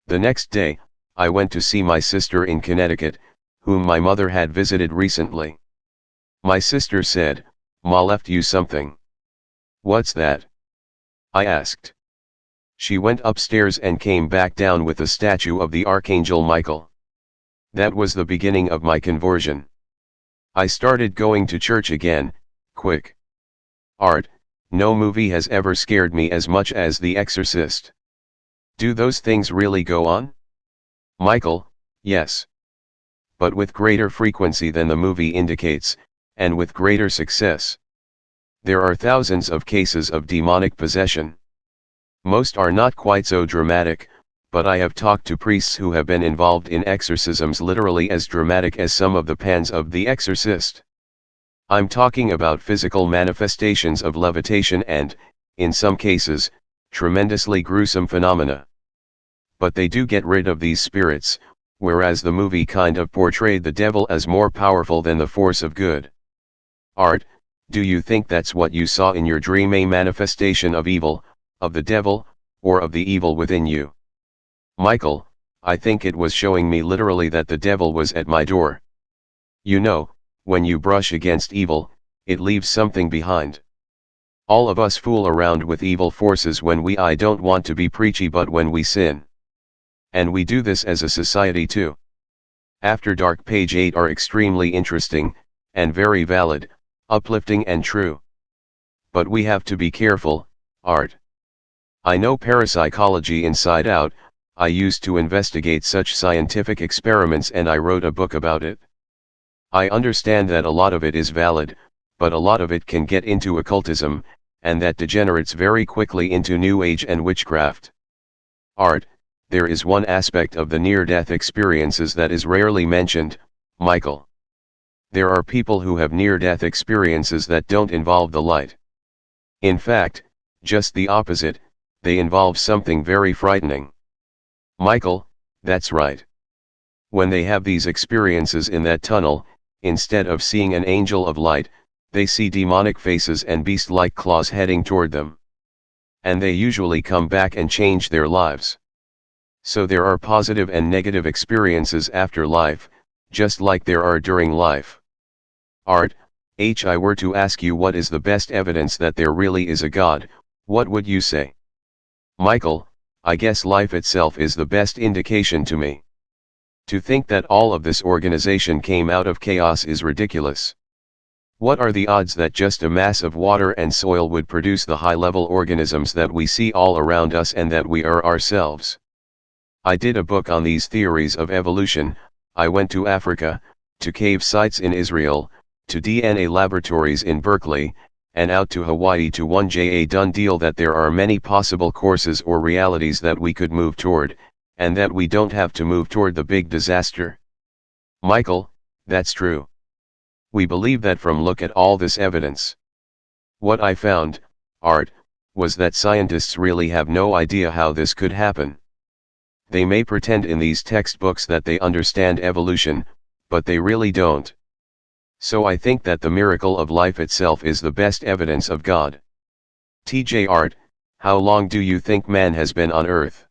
The next day, I went to see my sister in Connecticut, whom my mother had visited recently. My sister said, "Ma left you something." "What's that?" I asked. She went upstairs and came back down with a statue of the Archangel Michael. That was the beginning of my conversion. I started going to church again, quick. Art, no movie has ever scared me as much as The Exorcist. Do those things really go on? Michael, yes. But with greater frequency than the movie indicates, and with greater success. There are thousands of cases of demonic possession. Most are not quite so dramatic, but I have talked to priests who have been involved in exorcisms literally as dramatic as some of the pans of The Exorcist. I'm talking about physical manifestations of levitation and, in some cases, tremendously gruesome phenomena. But they do get rid of these spirits, whereas the movie kind of portrayed the devil as more powerful than the force of good. Art, do you think that's what you saw in your dream, a manifestation of evil, of the devil, or of the evil within you? Michael, I think it was showing me literally that the devil was at my door. You know, when you brush against evil, it leaves something behind. All of us fool around with evil forces when I don't want to be preachy, but when we sin. And we do this as a society too. After Dark page 8 are extremely interesting, and very valid, uplifting and true. But we have to be careful, Art. I know parapsychology inside out. I used to investigate such scientific experiments and I wrote a book about it. I understand that a lot of it is valid, but a lot of it can get into occultism, and that degenerates very quickly into New Age and witchcraft. Art, there is one aspect of the near-death experiences that is rarely mentioned, Michael. There are people who have near-death experiences that don't involve the light. In fact, just the opposite, they involve something very frightening. Michael, that's right. When they have these experiences in that tunnel, instead of seeing an angel of light, they see demonic faces and beast-like claws heading toward them. And they usually come back and change their lives. So there are positive and negative experiences after life, just like there are during life. Art, I were to ask you what is the best evidence that there really is a God, what would you say? Michael, I guess life itself is the best indication to me. To think that all of this organization came out of chaos is ridiculous. What are the odds that just a mass of water and soil would produce the high-level organisms that we see all around us and that we are ourselves? I did a book on these theories of evolution. I went to Africa, to cave sites in Israel, to DNA laboratories in Berkeley, and out to Hawaii to one a done deal that there are many possible courses or realities that we could move toward, and that we don't have to move toward the big disaster. Michael, that's true. We believe that from look at all this evidence. What I found, Art, was that scientists really have no idea how this could happen. They may pretend in these textbooks that they understand evolution, but they really don't. So I think that the miracle of life itself is the best evidence of God. TJ Art, how long do you think man has been on Earth?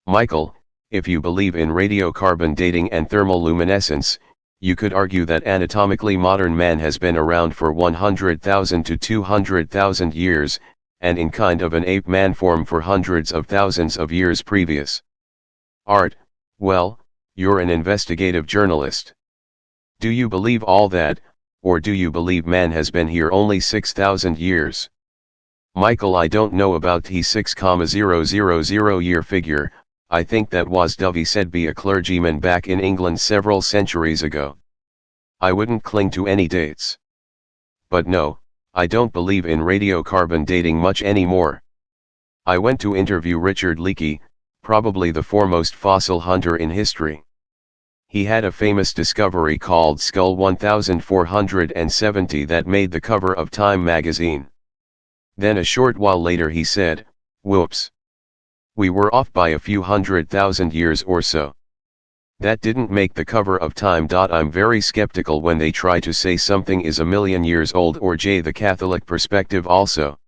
Michael, if you believe in radiocarbon dating and thermal luminescence, you could argue that anatomically modern man has been around for 100,000 to 200,000 years, and in kind of an ape man form for hundreds of thousands of years previous. Art, well, you're an investigative journalist. Do you believe all that, or do you believe man has been here only 6,000 years? Michael, I don't know about the 6,000 year figure. I think that was Dovey said be a clergyman back in England several centuries ago. I wouldn't cling to any dates. But no, I don't believe in radiocarbon dating much anymore. I went to interview Richard Leakey, probably the foremost fossil hunter in history. He had a famous discovery called Skull 1470 that made the cover of Time magazine. Then a short while later he said, "Whoops. We were off by a few 100,000 years or so." That didn't make the cover of Time. I'm very skeptical when they try to say something is a million years old or the Catholic perspective also.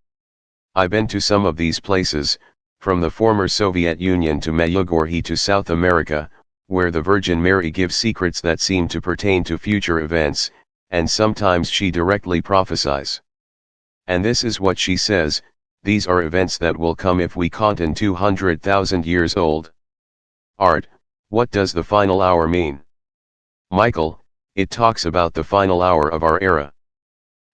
I've been to some of these places, from the former Soviet Union to Medjugorje to South America, where the Virgin Mary gives secrets that seem to pertain to future events, and sometimes she directly prophesies. And this is what she says: these are events that will come if we count in 200,000 years old. Art, what does the final hour mean? Michael, it talks about the final hour of our era.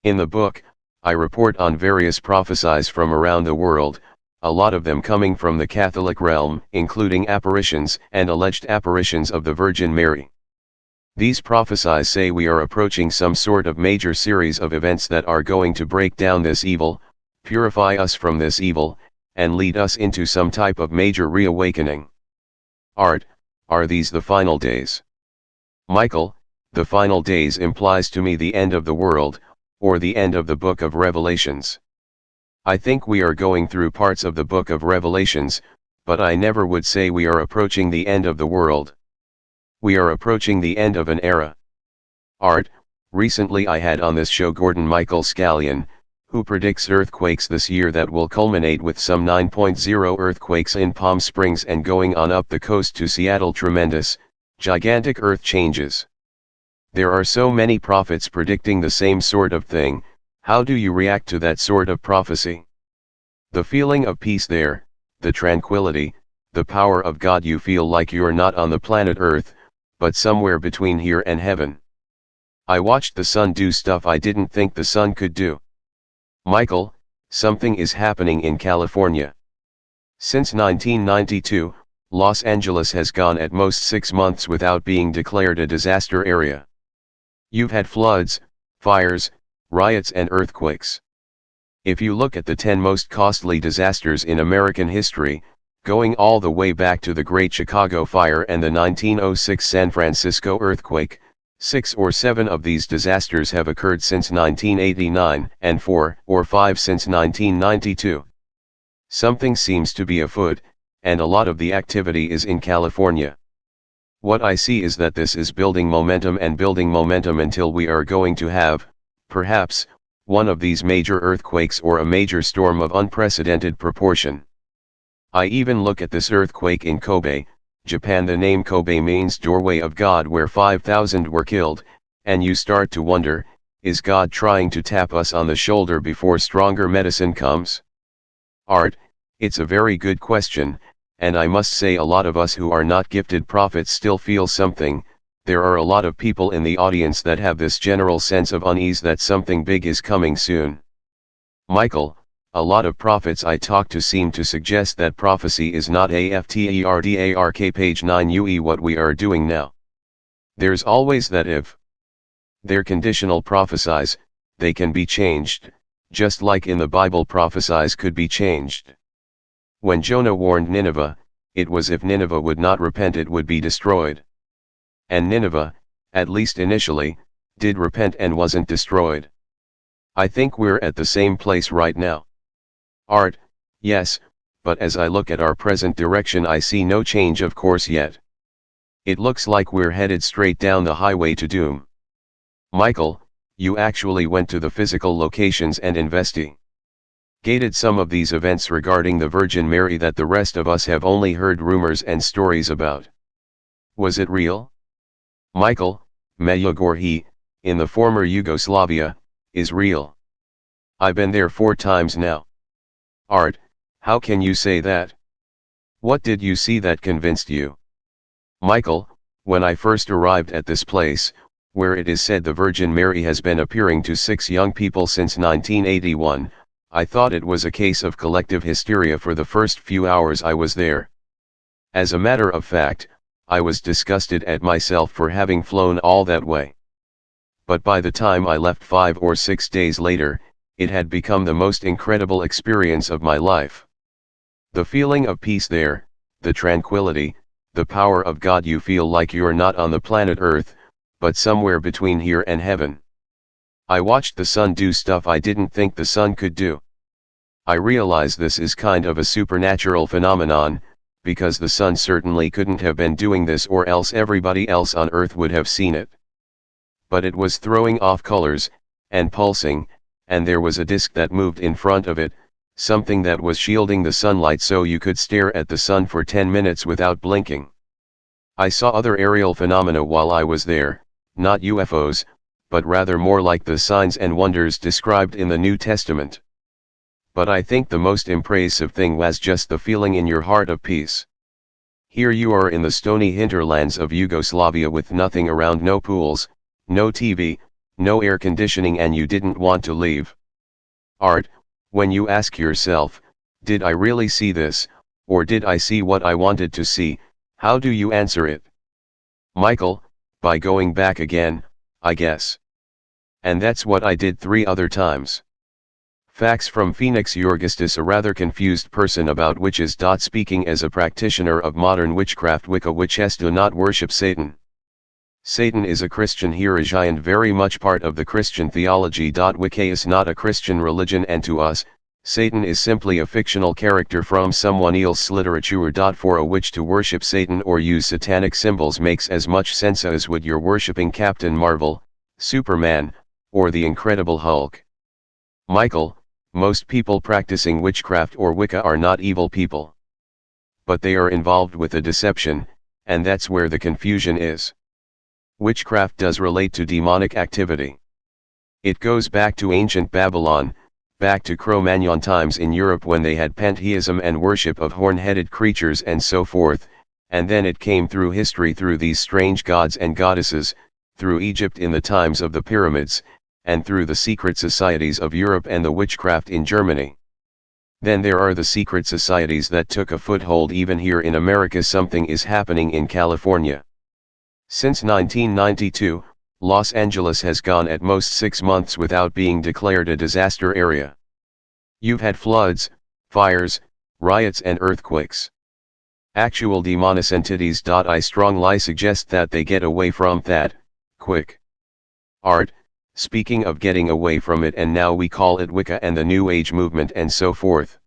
In the book, I report on various prophecies from around the world, a lot of them coming from the Catholic realm, including apparitions and alleged apparitions of the Virgin Mary. These prophecies say we are approaching some sort of major series of events that are going to break down this evil, purify us from this evil, and lead us into some type of major reawakening. Art, are these the final days? Michael, the final days implies to me the end of the world, or the end of the book of Revelations. I think we are going through parts of the book of Revelations, but I never would say we are approaching the end of the world. We are approaching the end of an era. Art, recently I had on this show Gordon Michael Scallion, who predicts earthquakes this year that will culminate with some 9.0 earthquakes in Palm Springs and going on up the coast to Seattle. Tremendous, gigantic earth changes. There are so many prophets predicting the same sort of thing. How do you react to that sort of prophecy? The feeling of peace there, the tranquility, the power of God, you feel like you're not on the planet Earth, but somewhere between here and heaven. I watched the sun do stuff I didn't think the sun could do. Michael, something is happening in California. Since 1992, Los Angeles has gone at most 6 months without being declared a disaster area. You've had floods, fires, riots and earthquakes. If you look at the 10 most costly disasters in American history, going all the way back to the Great Chicago Fire and the 1906 San Francisco earthquake, 6 or 7 of these disasters have occurred since 1989, and 4 or 5 since 1992. Something seems to be afoot, and a lot of the activity is in California. What I see is that this is building momentum until we are going to have, perhaps, one of these major earthquakes or a major storm of unprecedented proportion. I even look at this earthquake in Kobe, Japan. The name Kobe means doorway of God, where 5,000 were killed, and you start to wonder, is God trying to tap us on the shoulder before stronger medicine comes? Art, it's a very good question, and I must say a lot of us who are not gifted prophets still feel something. There are a lot of people in the audience that have this general sense of unease that something big is coming soon. Michael, a lot of prophets I talk to seem to suggest that prophecy is not afterdark page 9 UE what we are doing now. There's always that if. They're conditional prophesies, they can be changed, just like in the Bible prophesies could be changed. When Jonah warned Nineveh, it was if Nineveh would not repent it would be destroyed. And Nineveh, at least initially, did repent and wasn't destroyed. I think we're at the same place right now. Art, yes, but as I look at our present direction I see no change of course yet. It looks like we're headed straight down the highway to doom. Michael, you actually went to the physical locations and investigated some of these events regarding the Virgin Mary that the rest of us have only heard rumors and stories about. Was it real? Michael, Medjugorje, in the former Yugoslavia, is real. I've been there 4 times now. Art, how can you say that? What did you see that convinced you? Michael, when I first arrived at this place, where it is said the Virgin Mary has been appearing to 6 young people since 1981, I thought it was a case of collective hysteria for the first few hours I was there. As a matter of fact, I was disgusted at myself for having flown all that way. But by the time I left 5 or 6 days later, it had become the most incredible experience of my life. The feeling of peace there, the tranquility, the power of God, you feel like you're not on the planet Earth, but somewhere between here and heaven. I watched the sun do stuff I didn't think the sun could do. I realize this is kind of a supernatural phenomenon, because the sun certainly couldn't have been doing this or else everybody else on Earth would have seen it. But it was throwing off colors, and pulsing, and there was a disk that moved in front of it, something that was shielding the sunlight so you could stare at the sun for 10 minutes without blinking. I saw other aerial phenomena while I was there, not UFOs, but rather more like the signs and wonders described in the New Testament. But I think the most impressive thing was just the feeling in your heart of peace. Here you are in the stony hinterlands of Yugoslavia with nothing around, no pools, no TV, no air conditioning, and you didn't want to leave. Art, when you ask yourself, did I really see this, or did I see what I wanted to see, how do you answer it? Michael, by going back again, I guess. And that's what I did 3 other times. Facts from Phoenix Eurgistus, a rather confused person about witches. Speaking as a practitioner of modern witchcraft, Wicca witches do not worship Satan. Satan is a Christian heresiarch and very much part of the Christian theology. Wicca is not a Christian religion, and to us, Satan is simply a fictional character from someone else's literature. For a witch to worship Satan or use satanic symbols makes as much sense as would your worshipping Captain Marvel, Superman, or the Incredible Hulk. Michael, most people practicing witchcraft or Wicca are not evil people. But they are involved with a deception, and that's where the confusion is. Witchcraft does relate to demonic activity. It goes back to ancient Babylon, back to Cro-Magnon times in Europe when they had pantheism and worship of horn-headed creatures and so forth, and then it came through history through these strange gods and goddesses, through Egypt in the times of the pyramids, and through the secret societies of Europe and the witchcraft in Germany. Then there are the secret societies that took a foothold even here in America. Something is happening in California. Since 1992, Los Angeles has gone at most 6 months without being declared a disaster area. You've had floods, fires, riots and earthquakes. Actual demonic entities. I strongly suggest that they get away from that, quick. Art, speaking of getting away from it, and now we call it Wicca and the New Age movement and so forth.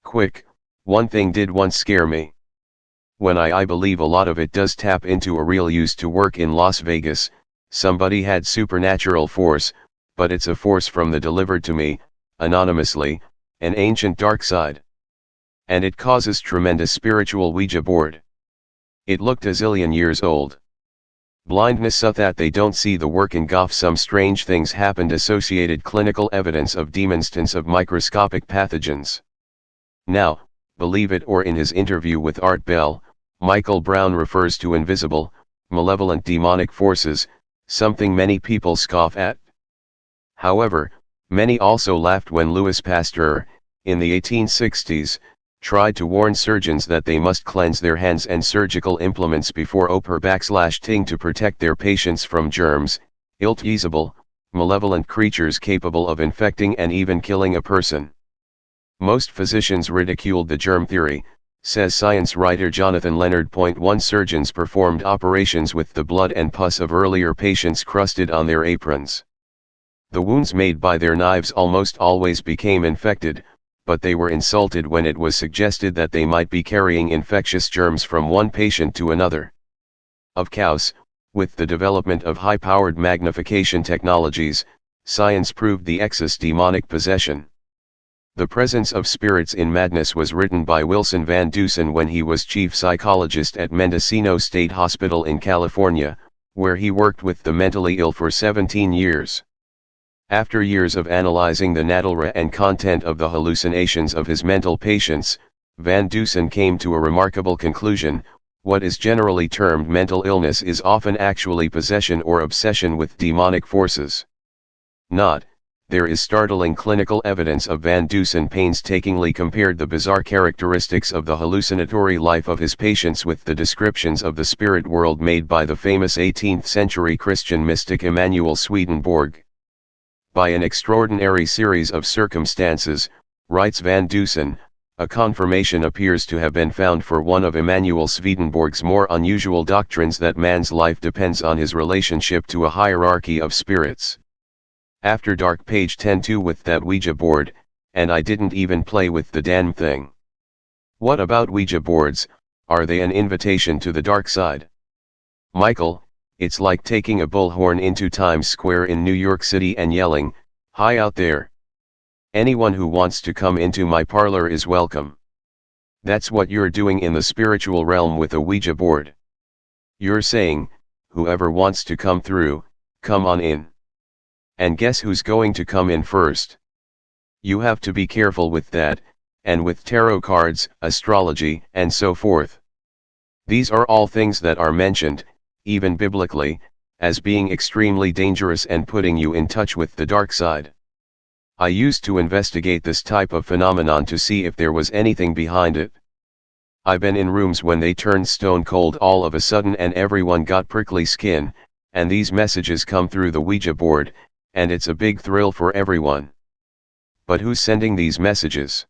Quick, one thing did once scare me. When I believe a lot of it does tap into a real. Used to work in Las Vegas, somebody had supernatural force, but it's a force from the delivered to me, anonymously, an ancient dark side. And it causes tremendous spiritual Ouija board. It looked a zillion years old. Blindness so that they don't see the work in Goff. Some strange things happened. Associated clinical evidence of demonstrance of microscopic pathogens. Now, believe it or in his interview with Art Bell, Michael Brown refers to invisible, malevolent demonic forces, something many people scoff at. However, many also laughed when Louis Pasteur, in the 1860s, tried to warn surgeons that they must cleanse their hands and surgical implements before operating to protect their patients from germs, ill-usable, malevolent creatures capable of infecting and even killing a person. Most physicians ridiculed the germ theory, Says science writer Jonathan Leonard. 1 Surgeons performed operations with the blood and pus of earlier patients crusted on their aprons. The wounds made by their knives almost always became infected, but they were insulted when it was suggested that they might be carrying infectious germs from one patient to another. Of course, with the development of high-powered magnification technologies, science proved the excess demonic possession. The Presence of Spirits in Madness was written by Wilson Van Dusen when he was chief psychologist at Mendocino State Hospital in California, where he worked with the mentally ill for 17 years. After years of analyzing the natura and content of the hallucinations of his mental patients, Van Dusen came to a remarkable conclusion: what is generally termed mental illness is often actually possession or obsession with demonic forces. There is startling clinical evidence of Van Dusen painstakingly compared the bizarre characteristics of the hallucinatory life of his patients with the descriptions of the spirit world made by the famous 18th century Christian mystic Emanuel Swedenborg. By an extraordinary series of circumstances, writes Van Dusen, a confirmation appears to have been found for one of Emanuel Swedenborg's more unusual doctrines, that man's life depends on his relationship to a hierarchy of spirits. After dark, page 10-2. With that Ouija board, and I didn't even play with the damn thing. What about Ouija boards? Are they an invitation to the dark side? Michael, it's like taking a bullhorn into Times Square in New York City and yelling, "Hi out there. Anyone who wants to come into my parlor is welcome." That's what you're doing in the spiritual realm with a Ouija board. You're saying, whoever wants to come through, come on in. And guess who's going to come in first? You have to be careful with that, and with tarot cards, astrology, and so forth. These are all things that are mentioned, even biblically, as being extremely dangerous and putting you in touch with the dark side. I used to investigate this type of phenomenon to see if there was anything behind it. I've been in rooms when they turned stone cold all of a sudden and everyone got prickly skin, and these messages come through the Ouija board, and it's a big thrill for everyone. But who's sending these messages?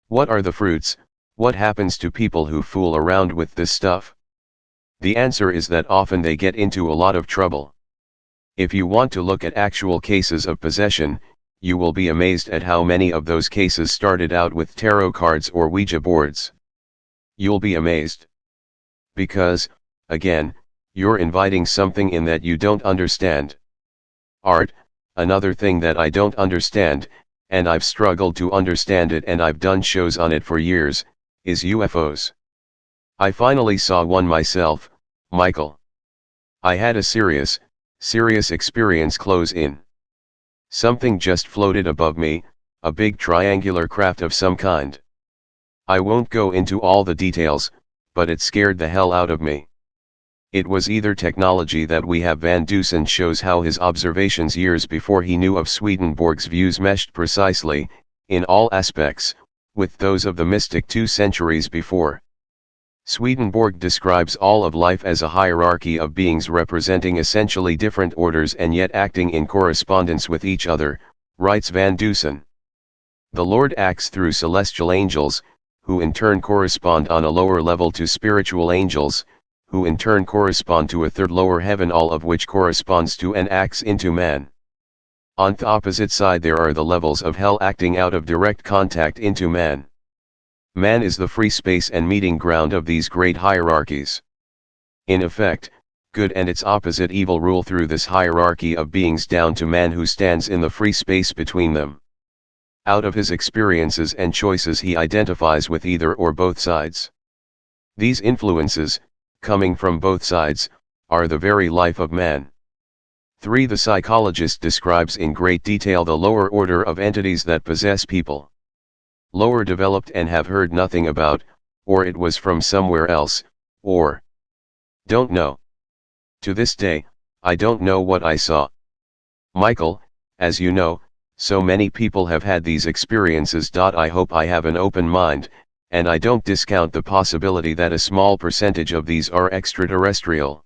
What are the fruits? What happens to people who fool around with this stuff? The answer is that often they get into a lot of trouble. If you want to look at actual cases of possession, you will be amazed at how many of those cases started out with tarot cards or Ouija boards. You'll be amazed. Because, again, you're inviting something in that you don't understand. Art, another thing that I don't understand, and I've struggled to understand it and I've done shows on it for years, is UFOs. I finally saw one myself, Michael. I had a serious experience close in. Something just floated above me, a big triangular craft of some kind. I won't go into all the details, but it scared the hell out of me. It was either technology that we have. Van Dusen shows how his observations years before he knew of Swedenborg's views meshed precisely, in all aspects, with those of the mystic 2 centuries before. Swedenborg describes all of life as a hierarchy of beings representing essentially different orders and yet acting in correspondence with each other, writes Van Dusen. The Lord acts through celestial angels, who in turn correspond on a lower level to spiritual angels, who in turn correspond to a third lower heaven, all of which corresponds to and acts into man. On the opposite side there are the levels of hell acting out of direct contact into man. Man is the free space and meeting ground of these great hierarchies. In effect, good and its opposite evil rule through this hierarchy of beings down to man who stands in the free space between them. Out of his experiences and choices he identifies with either or both sides. These influences, coming from both sides, are the very life of man. 3. The psychologist describes in great detail the lower order of entities that possess people. Lower developed and have heard nothing about, or it was from somewhere else, or don't know. To this day, I don't know what I saw. Michael, as you know, so many people have had these experiences. I hope I have an open mind, and I don't discount the possibility that a small percentage of these are extraterrestrial.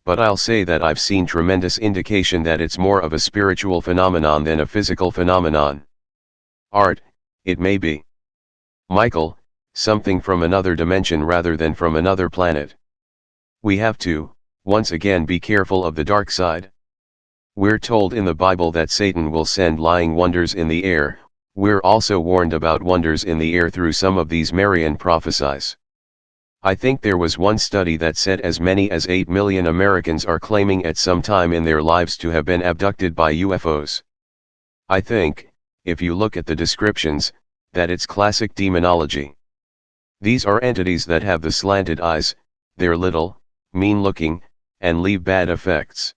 But I'll say that I've seen tremendous indication that it's more of a spiritual phenomenon than a physical phenomenon. Art, it may be. Michael, something from another dimension rather than from another planet. We have to, once again, be careful of the dark side. We're told in the Bible that Satan will send lying wonders in the air. We're also warned about wonders in the air through some of these Marian prophecies. I think there was one study that said as many as 8 million Americans are claiming at some time in their lives to have been abducted by UFOs. I think, if you look at the descriptions, that it's classic demonology. These are entities that have the slanted eyes, they're little, mean-looking, and leave bad effects.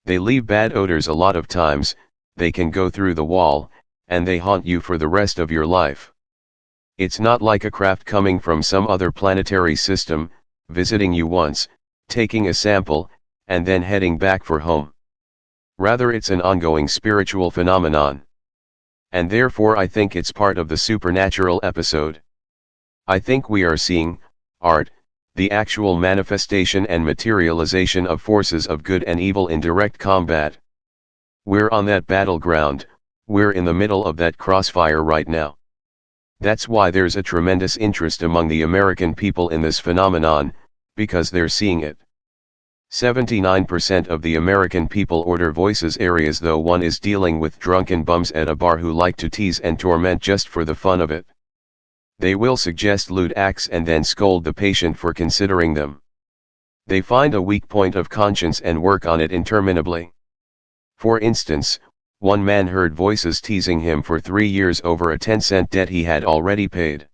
They leave bad odors a lot of times, they can go through the wall, and they haunt you for the rest of your life. It's not like a craft coming from some other planetary system, visiting you once, taking a sample, and then heading back for home. Rather, it's an ongoing spiritual phenomenon. And therefore I think it's part of the supernatural episode. I think we are seeing, Art, the actual manifestation and materialization of forces of good and evil in direct combat. We're on that battleground, we're in the middle of that crossfire right now. That's why there's a tremendous interest among the American people in this phenomenon, because they're seeing it. 79% of the American people order voices areas, though one is dealing with drunken bums at a bar who like to tease and torment just for the fun of it. They will suggest lewd acts and then scold the patient for considering them. They find a weak point of conscience and work on it interminably. For instance, one man heard voices teasing him for 3 years over a 10-cent debt he had already paid.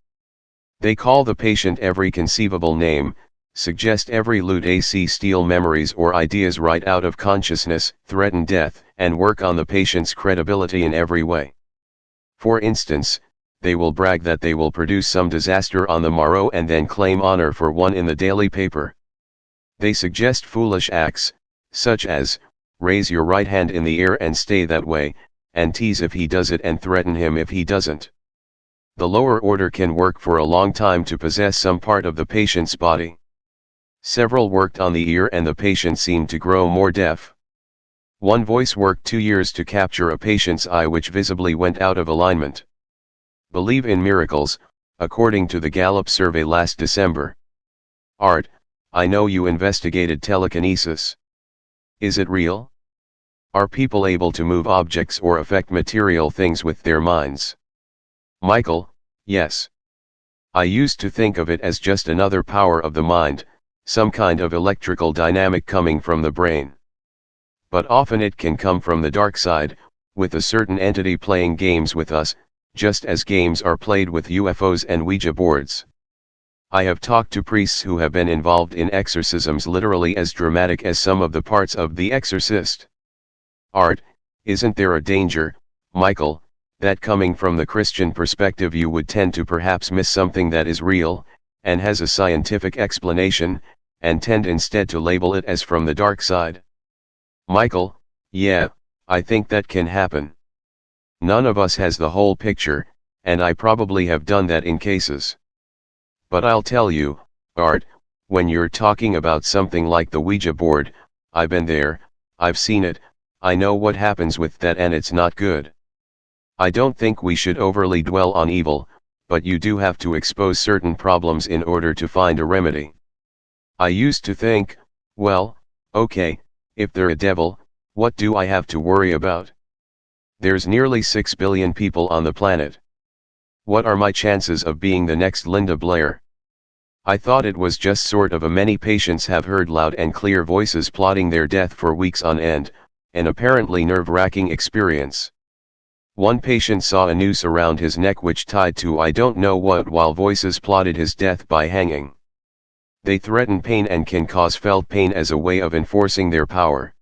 They call the patient every conceivable name, suggest every lewd AC, steal memories or ideas right out of consciousness, threaten death, and work on the patient's credibility in every way. For instance, they will brag that they will produce some disaster on the morrow and then claim honor for one in the daily paper. They suggest foolish acts, such as, raise your right hand in the air and stay that way, and tease if he does it and threaten him if he doesn't. The lower order can work for a long time to possess some part of the patient's body. Several worked on the ear and the patient seemed to grow more deaf. One voice worked 2 years to capture a patient's eye which visibly went out of alignment. Believe in miracles, according to the Gallup survey last December. Art, I know you investigated telekinesis. Is it real? Are people able to move objects or affect material things with their minds? Michael, yes. I used to think of it as just another power of the mind, some kind of electrical dynamic coming from the brain. But often it can come from the dark side, with a certain entity playing games with us, just as games are played with UFOs and Ouija boards. I have talked to priests who have been involved in exorcisms literally as dramatic as some of the parts of The Exorcist. Art, isn't there a danger, Michael, that coming from the Christian perspective you would tend to perhaps miss something that is real, and has a scientific explanation, and tend instead to label it as from the dark side? Michael, yeah, I think that can happen. None of us has the whole picture, and I probably have done that in cases. But I'll tell you, Art, when you're talking about something like the Ouija board, I've been there, I've seen it, I know what happens with that and it's not good. I don't think we should overly dwell on evil, but you do have to expose certain problems in order to find a remedy. I used to think, well, okay, if they're a devil, what do I have to worry about? There's nearly 6 billion people on the planet. What are my chances of being the next Linda Blair? I thought it was just sort of a many patients have heard loud and clear voices plotting their death for weeks on end, an apparently nerve-wracking experience. One patient saw a noose around his neck which tied to I don't know what while voices plotted his death by hanging. They threaten pain and can cause felt pain as a way of enforcing their power.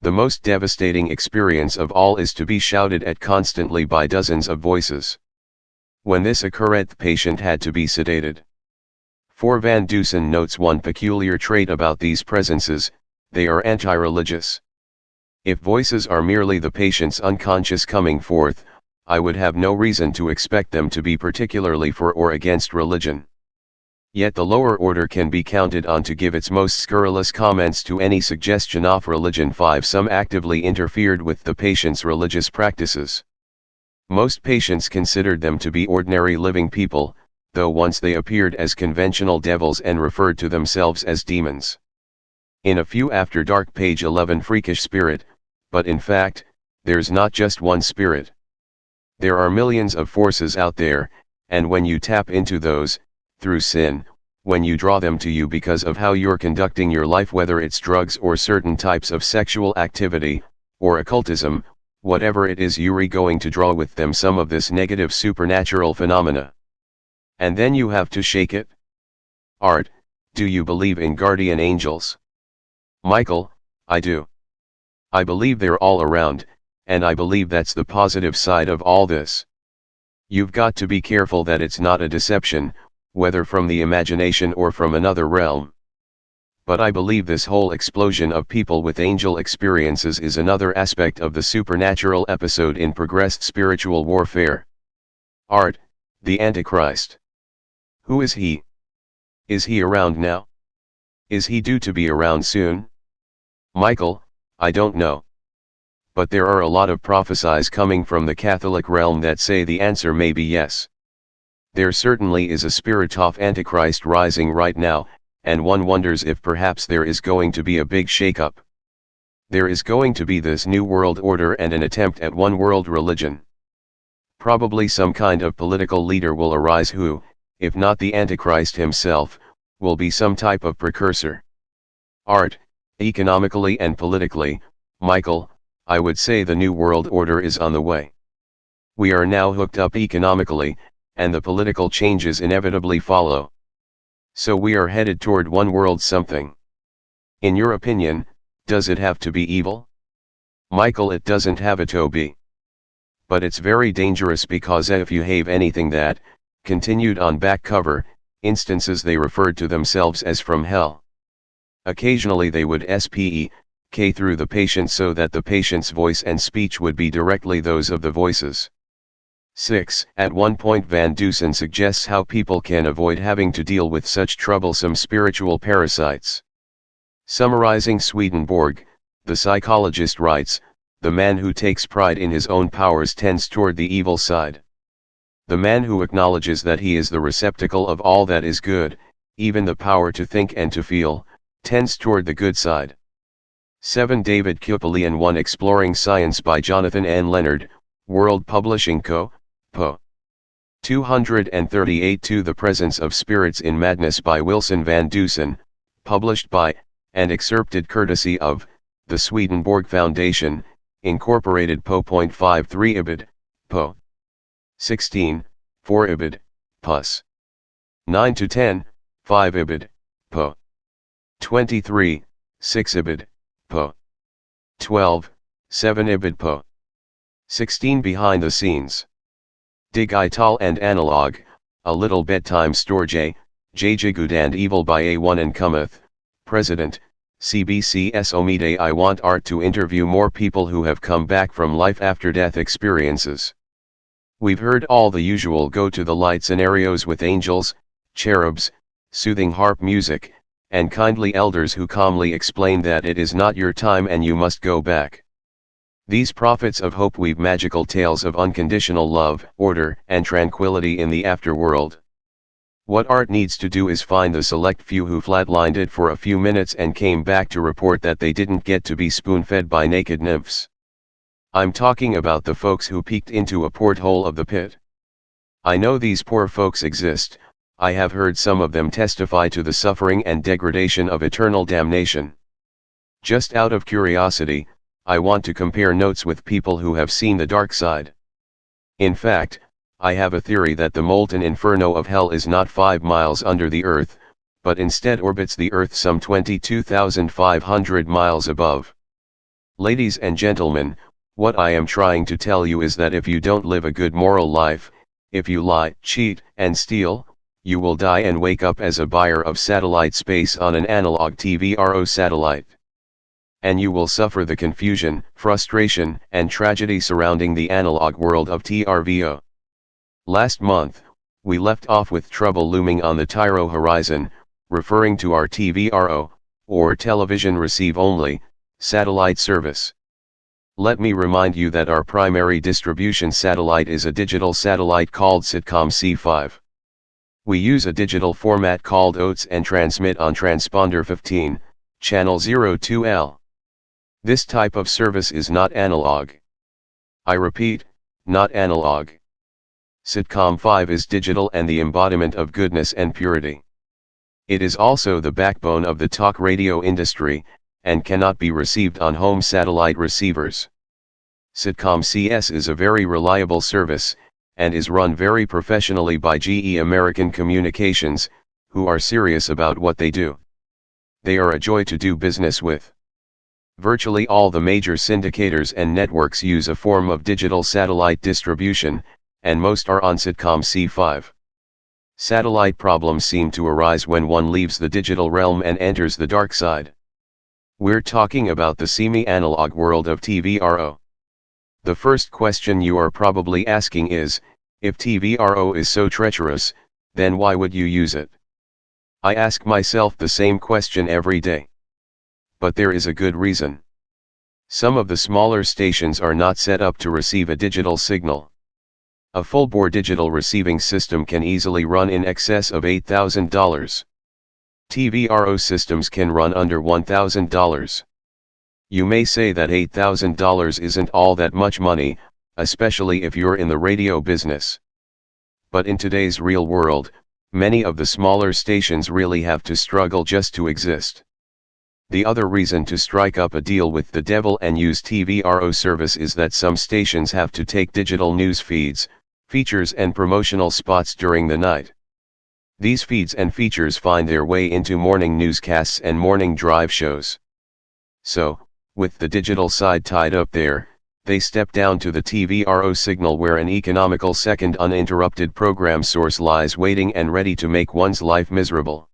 The most devastating experience of all is to be shouted at constantly by dozens of voices. When this occurred, the patient had to be sedated. For Van Dusen notes one peculiar trait about these presences, they are anti-religious. If voices are merely the patient's unconscious coming forth, I would have no reason to expect them to be particularly for or against religion. Yet the lower order can be counted on to give its most scurrilous comments to any suggestion of religion. 5. Some actively interfered with the patient's religious practices. Most patients considered them to be ordinary living people, though once they appeared as conventional devils and referred to themselves as demons. In a few After Dark page 11 freakish spirit, but in fact, there's not just one spirit. There are millions of forces out there, and when you tap into those, through sin, when you draw them to you because of how you're conducting your life, whether it's drugs or certain types of sexual activity, or occultism, whatever it is, you're going to draw with them some of this negative supernatural phenomena. And then you have to shake it. Art, do you believe in guardian angels? Michael, I do. I believe they're all around, and I believe that's the positive side of all this. You've got to be careful that it's not a deception, whether from the imagination or from another realm. But I believe this whole explosion of people with angel experiences is another aspect of the supernatural episode in progressed spiritual warfare. Art, the Antichrist. Who is he? Is he around now? Is he due to be around soon? Michael, I don't know. But there are a lot of prophecies coming from the Catholic realm that say the answer may be yes. There certainly is a spirit of Antichrist rising right now, and one wonders if perhaps there is going to be a big shakeup. There is going to be this new world order and an attempt at one world religion. Probably some kind of political leader will arise who, if not the Antichrist himself, will be some type of precursor. Art, economically and politically, Michael, I would say the new world order is on the way. We are now hooked up economically, and the political changes inevitably follow. So we are headed toward one world something. In your opinion, does it have to be evil? Michael, it doesn't have to be. But it's very dangerous because if you have anything that, continued on back cover, instances they referred to themselves as from hell. Occasionally they would speak through the patient so that the patient's voice and speech would be directly those of the voices. 6. At one point Van Dusen suggests how people can avoid having to deal with such troublesome spiritual parasites. Summarizing Swedenborg, the psychologist writes, the man who takes pride in his own powers tends toward the evil side. The man who acknowledges that he is the receptacle of all that is good, even the power to think and to feel, tends toward the good side. 7. David Kupelian 1. Exploring Science by Jonathan N. Leonard, World Publishing Co., Po. 238. 2. The Presence of Spirits in Madness by Wilson Van Dusen, published by, and excerpted courtesy of, the Swedenborg Foundation, Incorporated Po.53 ibid, Po. 16, 4 ibid, Pus. 9-10, 5 ibid, Po. 23, 6 ibid, Po. 12, 7 ibid, Po. 16. Behind the Scenes. Digital and Analog, A Little Bedtime Story. J. Good and Evil by A1 and Cometh, President, CBCS Omide. I want Art to interview more people who have come back from life after death experiences. We've heard all the usual go to the light scenarios with angels, cherubs, soothing harp music, and kindly elders who calmly explain that it is not your time and you must go back. These prophets of hope weave magical tales of unconditional love, order, and tranquility in the afterworld. What Art needs to do is find the select few who flatlined it for a few minutes and came back to report that they didn't get to be spoon-fed by naked nymphs. I'm talking about the folks who peeked into a porthole of the pit. I know these poor folks exist. I have heard some of them testify to the suffering and degradation of eternal damnation. Just out of curiosity, I want to compare notes with people who have seen the dark side. In fact, I have a theory that the molten inferno of hell is not 5 miles under the earth, but instead orbits the earth some 22,500 miles above. Ladies and gentlemen, what I am trying to tell you is that if you don't live a good moral life, if you lie, cheat, and steal, you will die and wake up as a buyer of satellite space on an analog TVRO satellite. And you will suffer the confusion, frustration, and tragedy surrounding the analog world of TRVO. Last month, we left off with trouble looming on the Tyro horizon, referring to our TVRO, or television receive only, satellite service. Let me remind you that our primary distribution satellite is a digital satellite called Sitcom C5. We use a digital format called OTS and transmit on transponder 15, channel 02L. This type of service is not analog. I repeat, not analog. Sitcom 5 is digital and the embodiment of goodness and purity. It is also the backbone of the talk radio industry, and cannot be received on home satellite receivers. Sitcom CS is a very reliable service, and is run very professionally by GE American Communications, who are serious about what they do. They are a joy to do business with. Virtually all the major syndicators and networks use a form of digital satellite distribution, and most are on Sitcom C5. Satellite problems seem to arise when one leaves the digital realm and enters the dark side. We're talking about the semi-analog world of TVRO. The first question you are probably asking is, if TVRO is so treacherous, then why would you use it? I ask myself the same question every day. But there is a good reason. Some of the smaller stations are not set up to receive a digital signal. A full-bore digital receiving system can easily run in excess of $8,000. TVRO systems can run under $1,000. You may say that $8,000 isn't all that much money, especially if you're in the radio business. But in today's real world, many of the smaller stations really have to struggle just to exist. The other reason to strike up a deal with the devil and use TVRO service is that some stations have to take digital news feeds, features and promotional spots during the night. These feeds and features find their way into morning newscasts and morning drive shows. So, with the digital side tied up there, they step down to the TVRO signal where an economical second uninterrupted program source lies waiting and ready to make one's life miserable.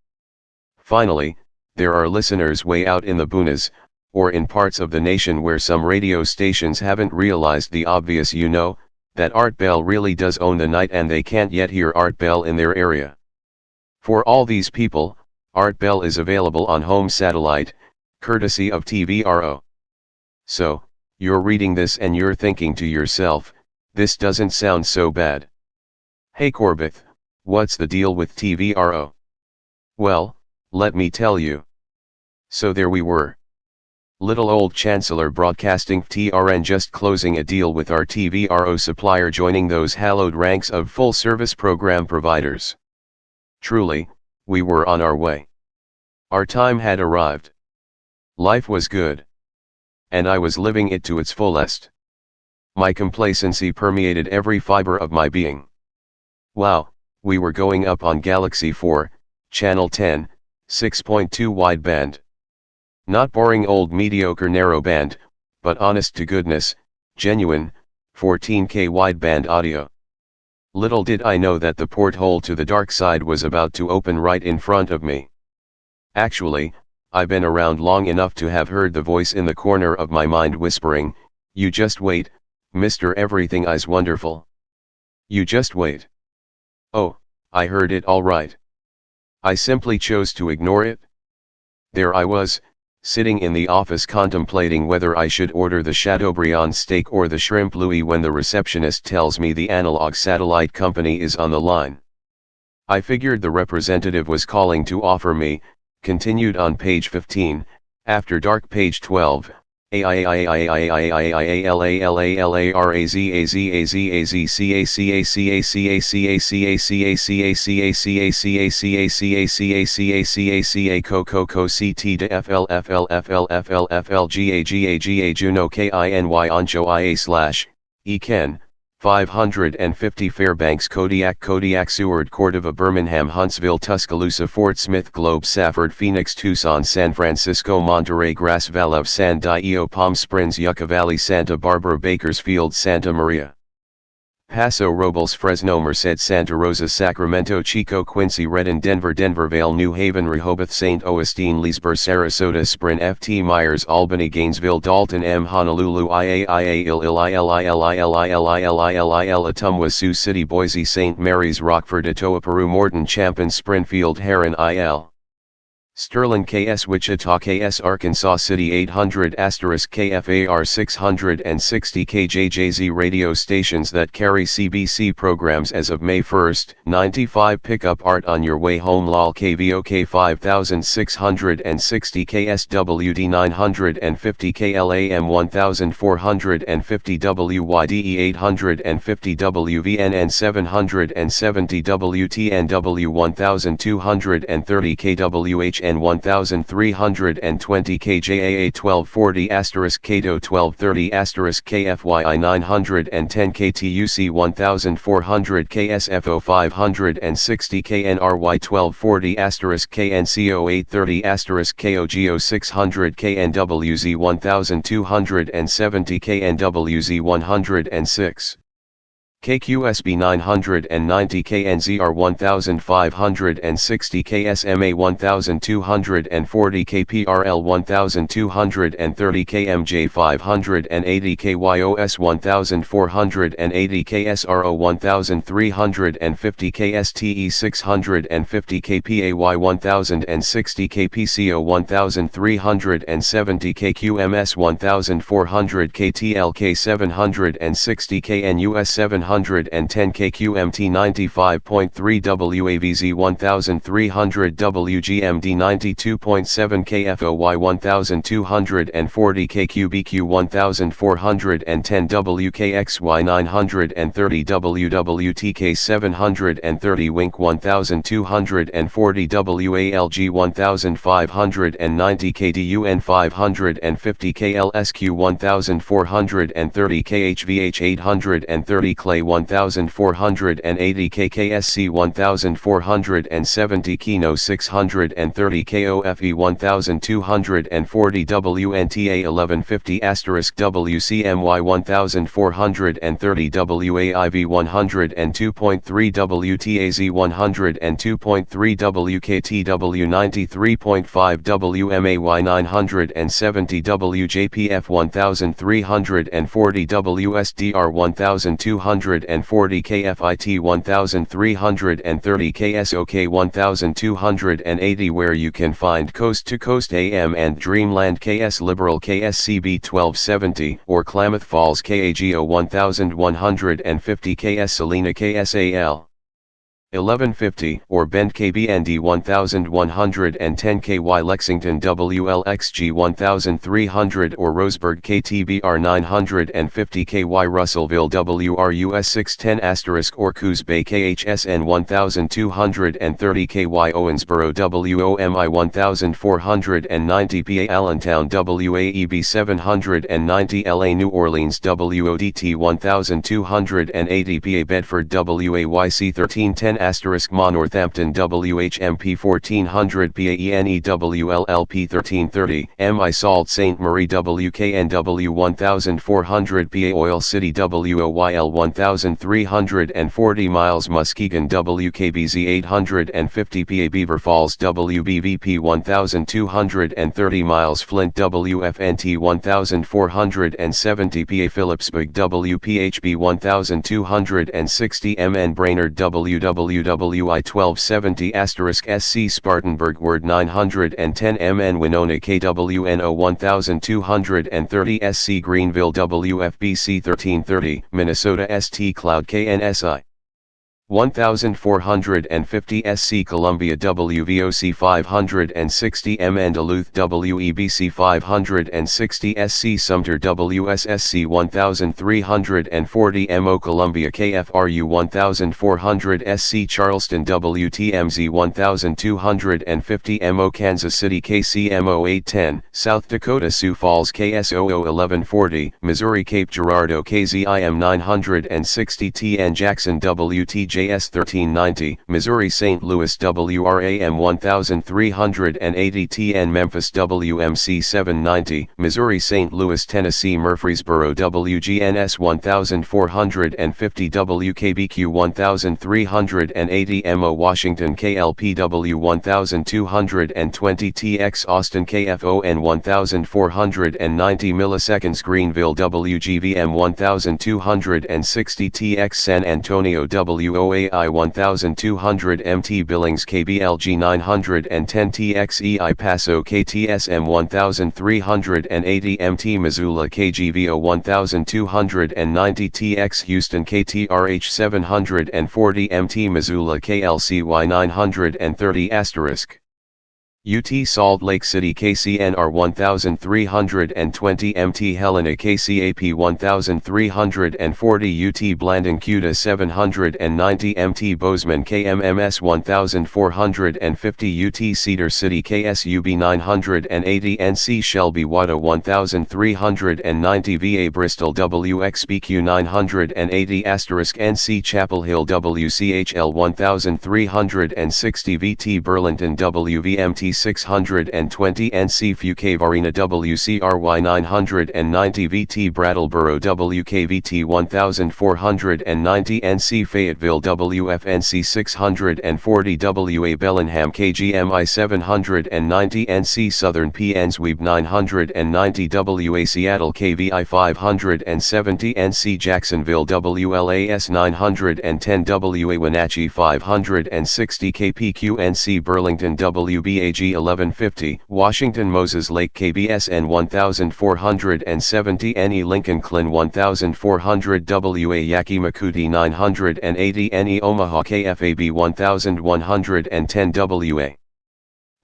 Finally, there are listeners way out in the boonies, or in parts of the nation where some radio stations haven't realized the obvious, that Art Bell really does own the night and they can't yet hear Art Bell in their area. For all these people, Art Bell is available on home satellite, courtesy of TVRO. So, you're reading this and you're thinking to yourself, this doesn't sound so bad. Hey Corbett, what's the deal with TVRO? Well, let me tell you. So there we were. Little old Chancellor Broadcasting TRN just closing a deal with our TVRO supplier, joining those hallowed ranks of full-service program providers. Truly, we were on our way. Our time had arrived. Life was good. And I was living it to its fullest. My complacency permeated every fiber of my being. Wow, we were going up on Galaxy 4, Channel 10, 6.2 wideband. Not boring old mediocre narrowband, but honest to goodness, genuine, 14K wideband audio. Little did I know that the porthole to the dark side was about to open right in front of me. Actually, I've been around long enough to have heard the voice in the corner of my mind whispering, "You just wait, Mr. Everything is Wonderful. You just wait." Oh, I heard it all right. I simply chose to ignore it. There I was, sitting in the office contemplating whether I should order the Chateaubriand steak or the shrimp Louis when the receptionist tells me the analog satellite company is on the line. I figured the representative was calling to offer me, continued on page 15, After Dark page 12, Juno KINY Ancho IA/Eken 550 Fairbanks Kodiak Seward Cordova Birmingham Huntsville Tuscaloosa Fort Smith Globe Safford Phoenix Tucson San Francisco Monterey Grass Valley San Diego Palm Springs Yucca Valley Santa Barbara Bakersfield Santa Maria Paso Robles Fresno Merced Santa Rosa Sacramento Chico Quincy Redden Denver Denvervale New Haven Rehoboth St. Augustine Leesburg Sarasota Spring FT Myers Albany Gainesville Dalton M Honolulu IAIA Ottumwa Sioux City Boise St. Mary's Rockford Etoa Peru Morton Champion Springfield Heron IL Sterling KS Wichita KS Arkansas City 800 * KFAR 660 KJJZ radio stations that carry CBC programs as of May 1, 95 Pick up Art on your way home LOL KVOK 5660 KSWD 950 KLAM 1450 WYDE 850 WVNN 770 WTNW 1230 KWH and 1320 KJAA 1240 Cato 1230 KFYI 910 KTUC 1400 KSFO 560 KNRY 1240 KNCO 830 KOGO 600 KNWZ 1270 KNWZ 106 KQSB 990 KNZR 1560 KSMA 1240 KPRL 1230 KMJ 580 KYOS 1480 KSRO 1350 KSTE 650 KPAY 1060 KPCO 1370 KQMS 1400 KTLK 760 KNUS 710 KQMT 95.3 WAVZ 1300 WGMD 92.7 KFOY 1240 KQBQ 1410 WKXY 930 WWTK 730 Wink 1240 WALG 1590 KDUN 550 KLSQ 1430 KHVH 830 Clay 1480 KKSC 1470 Kino 630 KOFE 1240 WNTA 1150 WCMY 1430 WAIV 102.3 WTAZ 102.3 WKTW 93.5 WMAY 970 WJPF 1340 WSDR 1240 KFIT 1330 KSOK 1280 where you can find Coast to Coast AM and Dreamland KS Liberal KSCB 1270 or Klamath Falls KAGO 1150 KS Salina KSAL 1150 or Bend KBND 1110 KY Lexington WLXG 1300 or Roseburg KTBR 950 KY Russellville WRUS 610 * or Coos Bay KHSN 1230 KY Owensboro WOMI 1490 PA Allentown WAEB 790 LA New Orleans WODT 1280 PA Bedford WAYC 1310 Mon Northampton WHMP 1400 PAENEWLLP 1330 MI Sault Ste. Marie WKNW 1400 PA Oil City WOYL 1340 miles Muskegon WKBZ 850 PA Beaver Falls WBVP 1230 miles Flint WFNT 1470 PA Phillipsburg WPHB 1260 MN Brainerd WWI 1270 *SC Spartanburg Word 910 MN Winona KWNO 1230 SC Greenville WFBC 1330 Minnesota ST Cloud KNSI 1450 SC Columbia WVOC 560 MN Duluth WEBC 560 SC Sumter WSSC 1340 MO Columbia KFRU 1400 SC Charleston WTMZ 1250 MO Kansas City KCMO 810 South Dakota Sioux Falls KSOO 1140 Missouri Cape Girardeau KZIM 960 TN Jackson WTJ JS 1390, Missouri St. Louis WRAM 1380 TN Memphis WMC 790, Missouri St. Louis Tennessee Murfreesboro WGNS 1450 WKBQ 1380 MO Washington KLPW 1220 TX Austin KFON 1490 milliseconds Greenville WGVM 1260 TX San Antonio WO OAI 1200 MT Billings KBLG 910 TXEI Paso KTSM 1380 MT Missoula KGVO 1290 TX Houston KTRH 740 MT Missoula KLCY 930 UT Salt Lake City KCNR 1320 MT Helena KCAP 1340 UT Blandon CUDA 790 MT Bozeman KMMS 1450 UT Cedar City KSUB 980 NC Shelby Wada 1390 VA Bristol WXBQ 980 NC Chapel Hill WCHL 1360 VT Burlington WVMT 620 NC Fuquay-Varina WCRY 990 VT Brattleboro WKVT 1490 NC Fayetteville WFNC 640 WA Bellingham KGMI 790 NC Southern PN's Weeb 990 WA Seattle KVI 570 NC Jacksonville WLAS 910 WA Wenatchee 560 KPQ NC Burlington WBAG 1150, Washington Moses Lake KBSN 1470 NE Lincoln Klin 1400 WA Yakima-Cootee 980 NE Omaha KFAB 1110 WA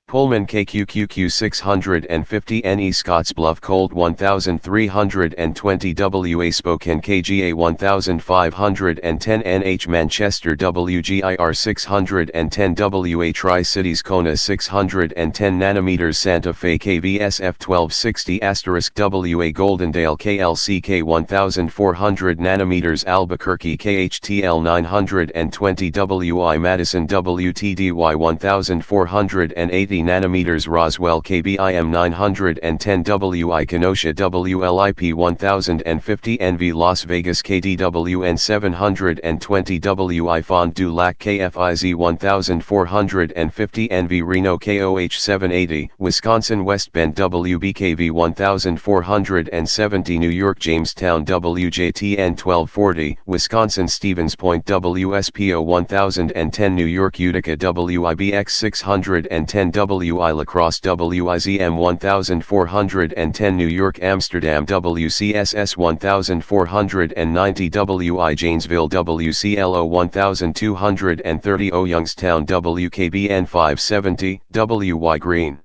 Pullman KQQQ 650 NE Scottsbluff Colt 1320 WA Spokane KGA 1510 NH Manchester WGIR 610 WA Tri-Cities Kona 610 nanometers Santa Fe KVSF 1260 WA Goldendale KLCK 1400 nanometers Albuquerque KHTL 920 WI Madison WTDY 1480 nanometers Roswell KBIM 910 WI Kenosha WLIP 1050 NV Las Vegas KDWN 720 WI Fond du Lac KFIZ 1450 NV Reno KOH 780 Wisconsin West Bend WBKV 1470 New York Jamestown WJTN 1240 Wisconsin Stevens Point WSPO 1010 New York Utica WIBX 610 WI La Crosse WIZM 1410 New York Amsterdam WCSS 1490 WI Janesville WCLO 1230 O Youngstown WKBN 570 WY Green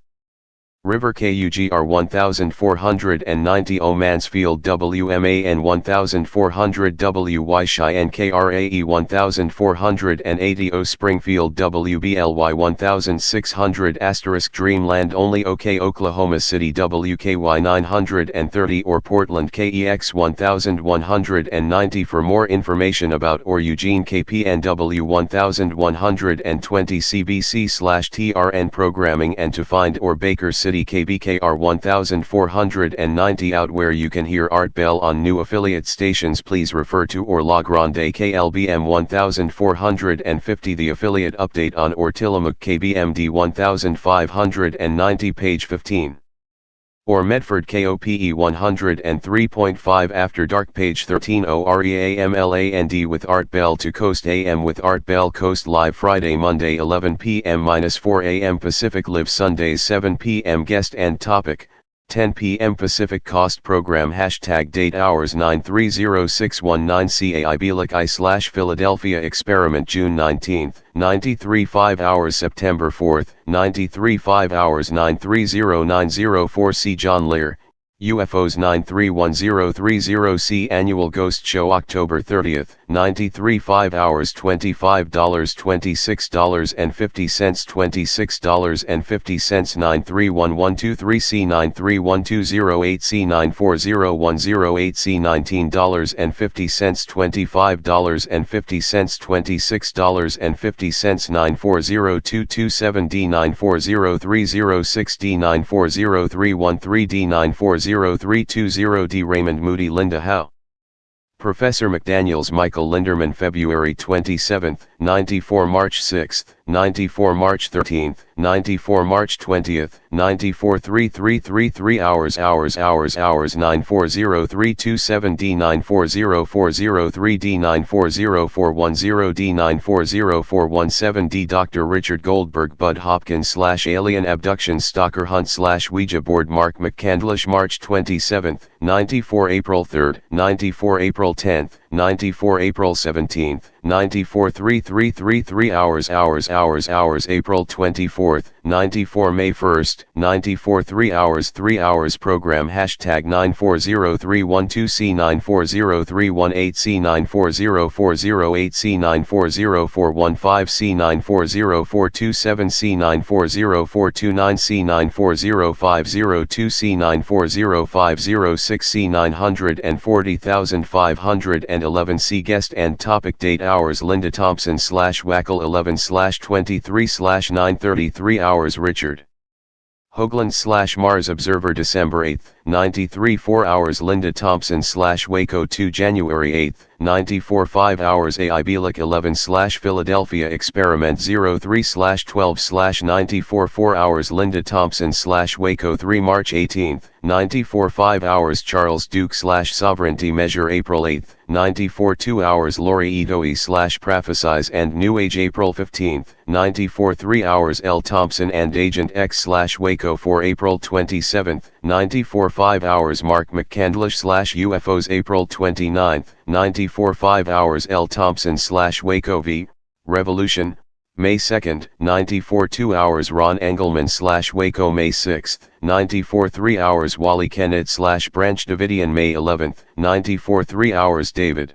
River KUGR 1490 O Mansfield WMAN 1400 WY Cheyenne KRAE 1480 O Springfield WBLY 1600 Dreamland only OK Oklahoma City WKY 930 or Portland KEX 1190 For more information about or Eugene KPNW 1120 CBC/TRN programming and to find or Baker City KBKR 1490 out where you can hear Art Bell on new affiliate stations. Please refer to or La Grande KLBM 1450 the affiliate update on or Tillamook KBMD 1590 page 15. Or Medford KOPE 103.5 After Dark page 13 OREAMLAND with Art Bell to Coast AM with Art Bell Coast live Friday Monday 11 p.m.-4 a.m. Pacific live Sundays 7 p.m. Guest and topic 10 p.m. Pacific cost program #date hours 930619 CAIBLACI/Philadelphia experiment June 19th 93 5 hours September 4th 93 5 hours 930904 C. John Lear UFOs 931030 Annual Ghost Show October 30th 93 5 hours $25 $26.50 $26.50 931123 C 931208 C 940108 C $19.50 $25.50 $26.50 9402227 D 94030 D 94031 D 94032 D Raymond Moody Linda Howe Professor McDaniels Michael Linderman February 27, 94 March 6th, 94 March 13th, 94 March 20th, 94 3333 hours 940 D 940403 D 940410 D 940417 D Dr. Richard Goldberg Bud Hopkins / Alien Abduction Stalker Hunt / Ouija Board Mark McCandlish March 27th, 94 April 3rd, 94 April 10th, 94 April 17th, 94 3333 hours April 24th, 94 May 1st, 94 3 hours program hashtag 940312C 940318C 940408C 940415C 940427C 940429C 940502C 940506C 940511C guest and topic date hours Linda Thompson /Wackel 11/23/933 hours Richard Hoagland /Mars Observer December 8, 93 4 hours Linda Thompson /Waco 2 January 8, 94 5 hours AI Bielek 11/Philadelphia Experiment 03/12/94 4 hours Linda Thompson /Waco 3 March 18, 94 5 hours Charles Duke /Sovereignty Measure April 8, 94 2 hours Lori Edoe /Prophesize and New Age April 15, 94 3 hours L Thompson and Agent X /Waco 4 April 27, 94 5 hours Mark McCandlish /UFOs April 29, 94 5 hours L Thompson /Waco V, Revolution, May 2, 94 2 hours Ron Engelman /Waco May 6, 94 3 hours Wally Kennett /Branch Davidian May 11, 94 3 hours David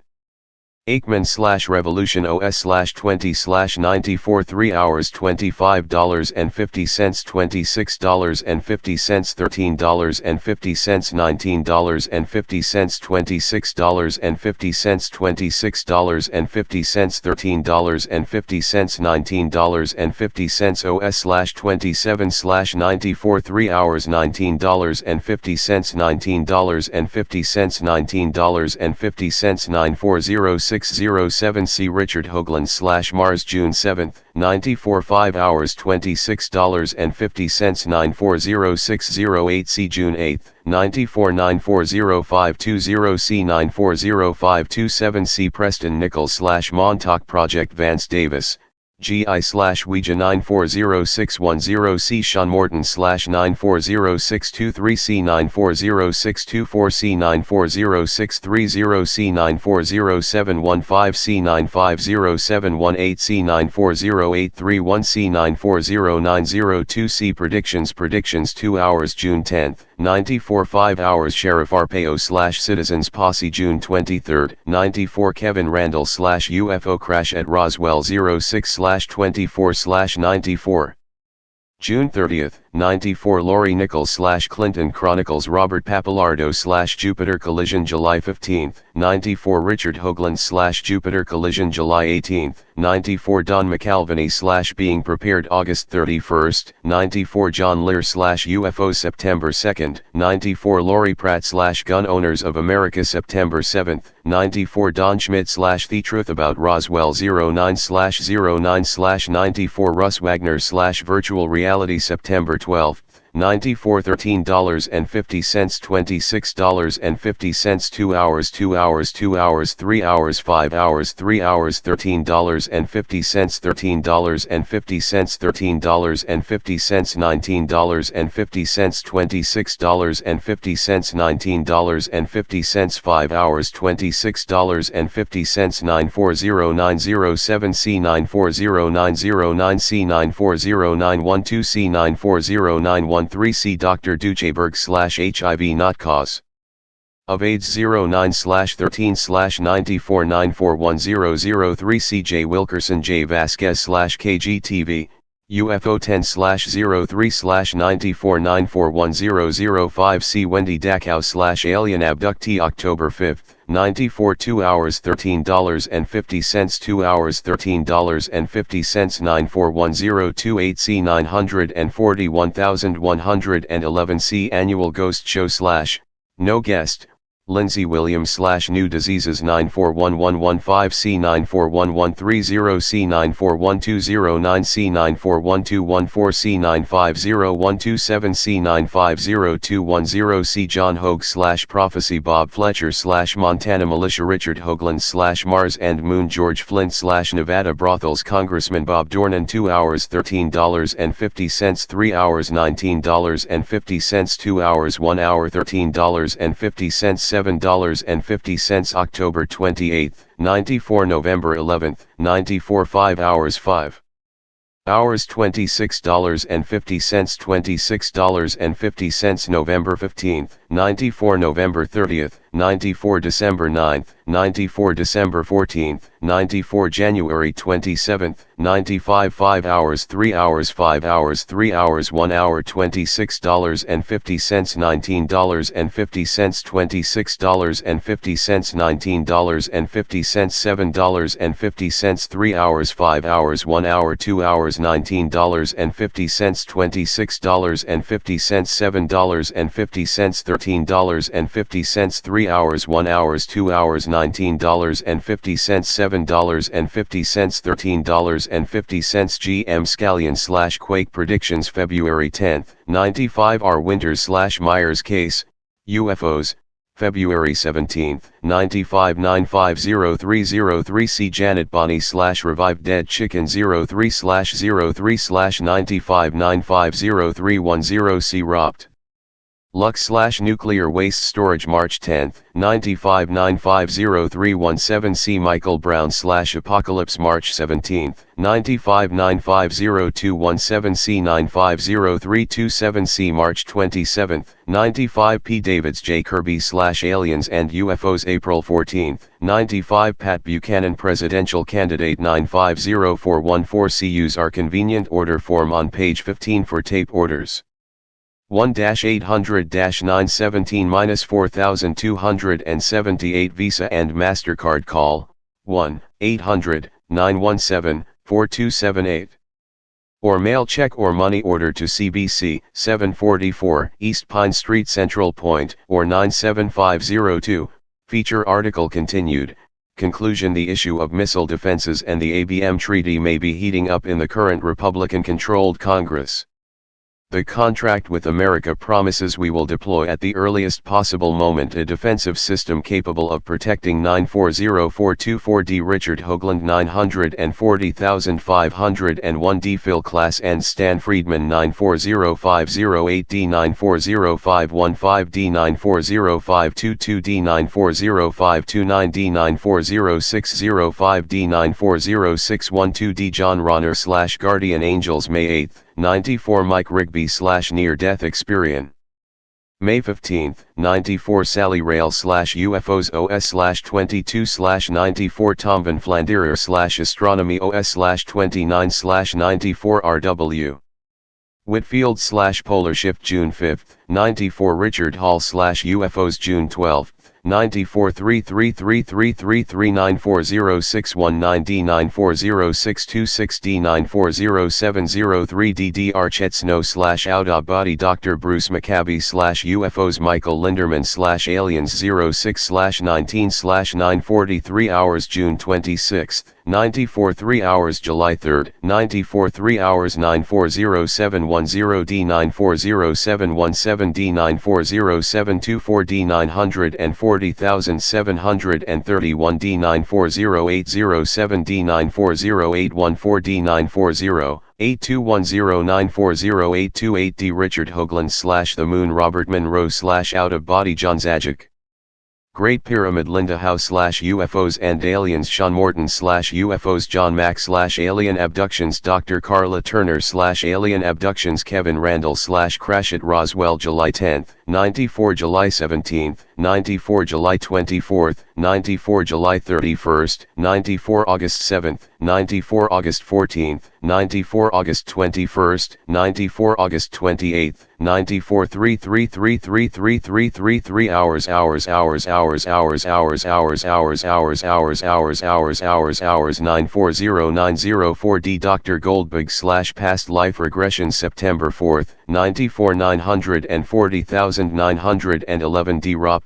Aikman /Revolution OS /20 /94 3 hours $25.50 $26.50 $13.50 $19.50 $26.50 $26.50 $13.50 $19.50 OS /27 /94 3 hours $19.50 $19.50 $19.50 940 607C Richard Hoagland /Mars June 7, 94 5 hours $26.50 940608C June 8, 94 940520C 940527C Preston Nichols /Montauk Project Vance Davis GI /Ouija 940610C Sean Morton /940623C 940624C 940630C 940715C 950718C 940831C 940902C Predictions 2 hours June 10, 94 5 hours Sheriff Arpaio /Citizens Posse June 23, 94 Kevin Randall /UFO Crash at Roswell 06/24/94 June 30, 94 Lori Nichols /Clinton Chronicles Robert Pappalardo /Jupiter Collision July 15, 94 Richard Hoagland /Jupiter Collision July 18, 94 Don McAlvany /Being Prepared August 31, 94 John Lear /UFO September 2, 94 Lori Pratt /Gun Owners of America September 7, 94 Don Schmidt /The Truth About Roswell 09/09/94 Russ Wagner /Virtual Reality September 12, 94 $13.50 $26.50 2 hours 3 hours 5 hours 3 hours $13.50 $13.50 $13.50 $19.50 $26.50 $19.50 5 hours $26.50 940907C 940909C 940912C 940913C Dr. Ducheberg /HIV not cause of AIDS 09/13/94941003 CJ Wilkerson J Vasquez /KGTV UFO 10/03/94941005 C Wendy Dachau /Alien Abductee October 5, 94 2 hours $13.50 2 hours $13.50 941028 C 941111 C Annual Ghost Show / No Guest Lindsay Williams / New Diseases 941115 C 941130 C 941209 C 941214 C 950127 C 950210 C John Hogue / Prophecy Bob Fletcher / Montana Militia Richard Hoagland / Mars and Moon George Flint / Nevada Brothels Congressman Bob Dornan 2 hours $13.50 3 hours $19.50 2 hours 1 hour $13.50 $7.50 October 28, 94 November 11, 94 5 hours 5 hours $26.50 $26.50 November 15, 94 November 30, 94 December 9, 94 December 14, 94 January 27, 95 5 hours 3 hours 5 hours 3 hours 1 hour $26.50 $19.50 $26.50 $19.50 $7.50 3 hours 5 hours 1 hour 2 hours $19.50 $26.50 $7.50 $13.50 3 hours 1 hours 2 hours $19.50 $7.50 $13.50 GM Scallion / Quake Predictions February 10, 95 R Winters / Myers Case, UFOs, February 17, 95 950-303 C Janet Bonnie / Revived Dead Chicken 03/03 95 950-310 C Ropt Lux / Nuclear Waste Storage March 10, 95 950-317 C Michael Brown / Apocalypse March 17, 95 950-217 C 950327 C March 27, 95 P Davids J Kirby / Aliens and UFOs April 14, 95 Pat Buchanan Presidential Candidate 950414 C Use our convenient order form on page 15 for tape orders. 1-800-917-4278 Visa and MasterCard call, 1-800-917-4278. Or mail check or money order to CBC, 744 East Pine Street Central Point, or 97502, feature article continued. Conclusion: the issue of missile defenses and the ABM treaty may be heating up in the current Republican-controlled Congress. The contract with America promises we will deploy at the earliest possible moment a defensive system capable of protecting 940424D Richard Hoagland 940,501D Phil Klass and Stan Friedman 940508D 940515D 940522D 940529D 940605D 940612D John Ronner / Guardian Angels May 8, 94 Mike Rigby / Near Death Experience. May 15, 94 Sally Rail / UFOs OS / 22 / 94 Tom Van Flanderer / Astronomy OS / 29 / 94 RW. Whitfield / Polar Shift June 5, 94 Richard Hall / UFOs June 12, 94 33333394061 D9406260 D9400703 DD Archet Snow / Out of Body Dr. Bruce McCabe / UFOs Michael Linderman / Aliens 06 / 19 / 943 hours June 26, 94 3 hours July 3, 94 3 hours 940710 D9401717 D9407224 D940,731 D9408007 D9408114 D940-8210-940828 D Richard Hoagland / The Moon Robert Monroe / Out of Body John Zajic. Great Pyramid Linda House / UFOs and Aliens Sean Morton / UFOs John Mack / Alien Abductions Dr. Carla Turner / Alien Abductions Kevin Randall / Crash at Roswell July 10, 94 July 17, 94 July 24, 94 July 31, 94 August 7, 94 August 14, 94 August 21, 94 August 28, 94 3333333 hours 9409004D Dr. Goldberg / Past Life Regression September 4, 94 940,911 D Ropt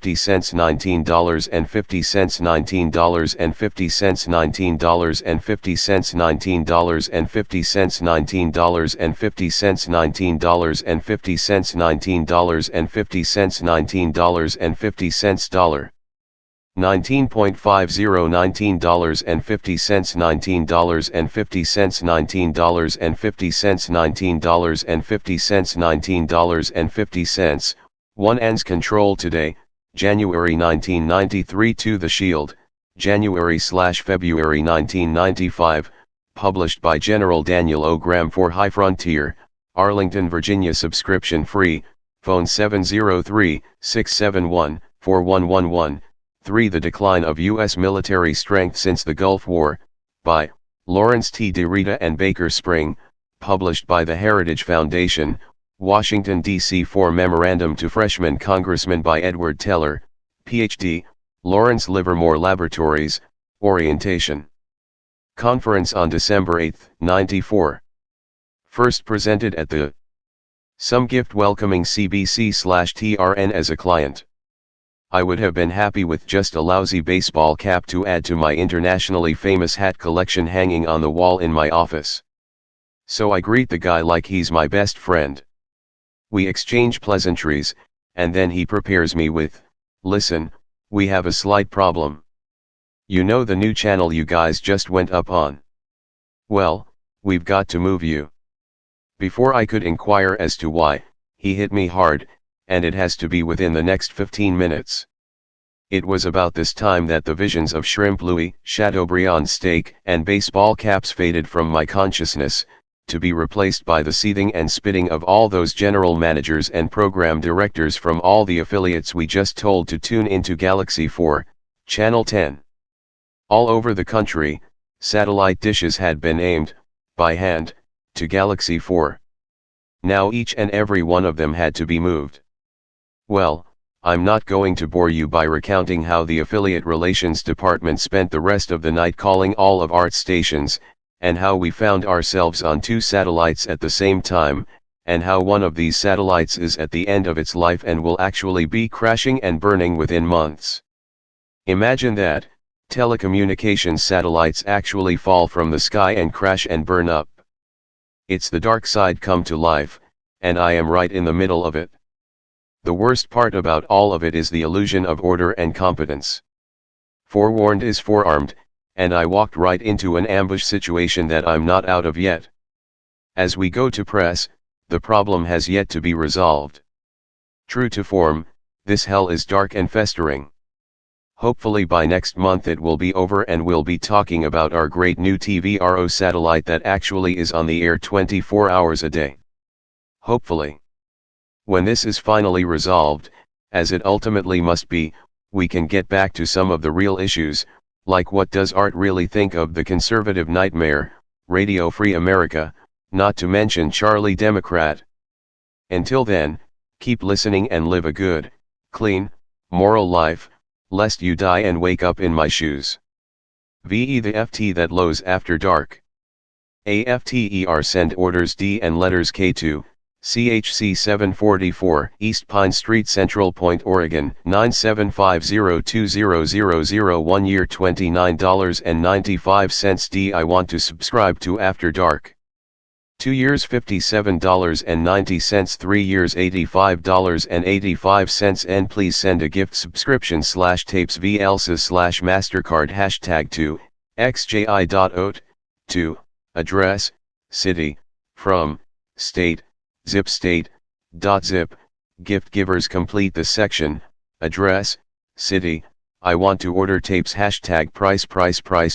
$19.50, $19.50, $19.50, $19.50, $19.50, $19.50, $19.50, $19.50, $19.50, $19.50, $19.50, $19.50, $19.50, $19.50, $19.50, One ends control today, January 1993 to The Shield, January/February 1995, published by General Daniel O. Graham for High Frontier, Arlington, Virginia. Subscription free, phone 703-671-4111. 3. The Decline of U.S. Military Strength Since the Gulf War, by Lawrence T. DeRita and Baker Spring, published by the Heritage Foundation, Washington, D.C. For Memorandum to Freshman Congressman by Edward Teller, Ph.D., Lawrence Livermore Laboratories, Orientation. Conference on December 8, 94. First presented at the Some Gift welcoming CBC/TRN as a client. I would have been happy with just a lousy baseball cap to add to my internationally famous hat collection hanging on the wall in my office. So I greet the guy like he's my best friend. We exchange pleasantries, and then he prepares me with, "Listen, we have a slight problem. You know the new channel you guys just went up on? Well, we've got to move you." Before I could inquire as to why, he hit me hard, and it has to be within the next 15 minutes. It was about this time that the visions of Shrimp Louis, Chateaubriand steak, and baseball caps faded from my consciousness, to be replaced by the seething and spitting of all those general managers and program directors from all the affiliates we just told to tune into Galaxy 4, Channel 10. All over the country, satellite dishes had been aimed, by hand, to Galaxy 4. Now each and every one of them had to be moved. Well, I'm not going to bore you by recounting how the affiliate relations department spent the rest of the night calling all of ART stations, and how we found ourselves on 2 satellites at the same time, and how one of these satellites is at the end of its life and will actually be crashing and burning within months. Imagine that, telecommunications satellites actually fall from the sky and crash and burn up. It's the dark side come to life, and I am right in the middle of it. The worst part about all of it is the illusion of order and competence. Forewarned is forearmed, and I walked right into an ambush situation that I'm not out of yet. As we go to press, the problem has yet to be resolved. True to form, this hell is dark and festering. Hopefully by next month it will be over and we'll be talking about our great new TVRO satellite that actually is on the air 24 hours a day. Hopefully. When this is finally resolved, as it ultimately must be, we can get back to some of the real issues, like what does Art really think of the conservative nightmare, Radio Free America, not to mention Charlie Democrat. Until then, keep listening and live a good, clean, moral life, lest you die and wake up in my shoes. VE the FT that lows after dark. AFTER send orders D and letters K2. CHC 744, East Pine Street, Central Point, Oregon, 975020001. 1 year $29.95 D. I want to subscribe to After Dark. 2 years $57.90. 3 years $85.85. And please send a gift subscription /tapes /MasterCard #2, xji.oat, to, address, city, from, state, zip state, .zip, gift givers complete the section, address, city, I want to order tapes #price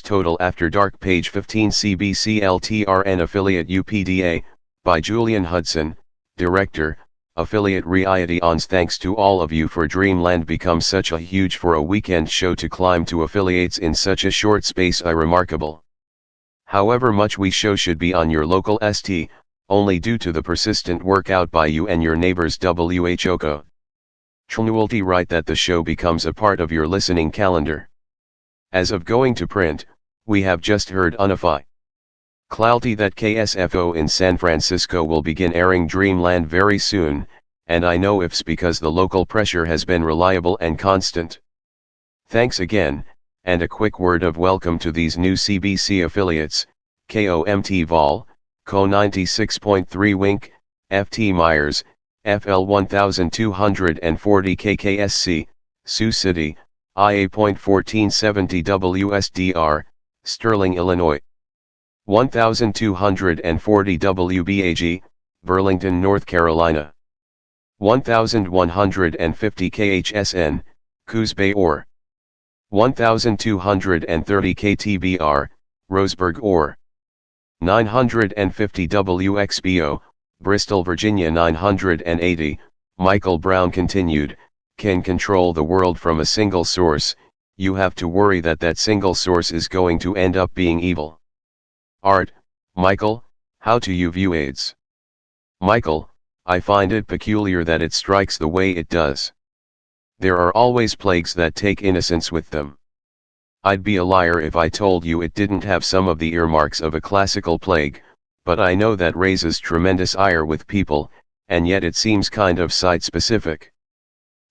total After Dark page 15 CBCLTRN affiliate UPDA, by Julian Hudson, Director, Affiliate Reality Ons. Thanks to all of you for Dreamland become such a huge for a weekend show to climb to affiliates in such a short space remarkable. However much we show should be on your local ST, only due to the persistent work out by you and your neighbors WHO. Trinulty right that the show becomes a part of your listening calendar. As of going to print, we have just heard Unify. Clouty that KSFO in San Francisco will begin airing Dreamland very soon, and I know ifs because the local pressure has been reliable and constant. Thanks again, and a quick word of welcome to these new CBC affiliates, KOMT Vol, CO 96.3 Wink, FT Myers, FL 1240 KKSC, Sioux City, IA.1470 WSDR, Sterling, Illinois. 1240 WBAG, Burlington, North Carolina. 1150 KHSN, Coos Bay, Or. 1230 KTBR, Roseburg, Or. 950 WXBO, Bristol, Virginia. 980, Michael Brown continued, can control the world from a single source, you have to worry that that single source is going to end up being evil. Art, Michael, how do you view AIDS? Michael, I find it peculiar that it strikes the way it does. There are always plagues that take innocence with them. I'd be a liar if I told you it didn't have some of the earmarks of a classical plague, but I know that raises tremendous ire with people, and yet it seems kind of site-specific.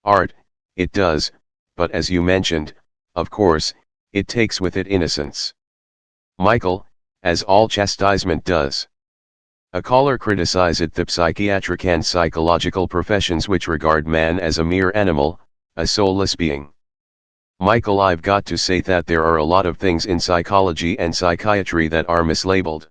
Art, it does, but as you mentioned, of course, it takes with it innocence. Michael, as all chastisement does. A caller criticized the psychiatric and psychological professions which regard man as a mere animal, a soulless being. Michael, I've got to say that there are a lot of things in psychology and psychiatry that are mislabeled.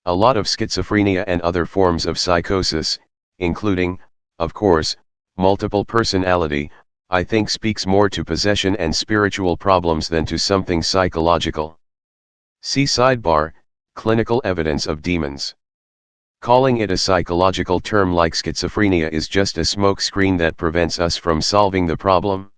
A lot of schizophrenia and other forms of psychosis, including, of course, multiple personality, I think speaks more to possession and spiritual problems than to something psychological. See sidebar, clinical evidence of demons. Calling it a psychological term like schizophrenia is just a smokescreen that prevents us from solving the problem.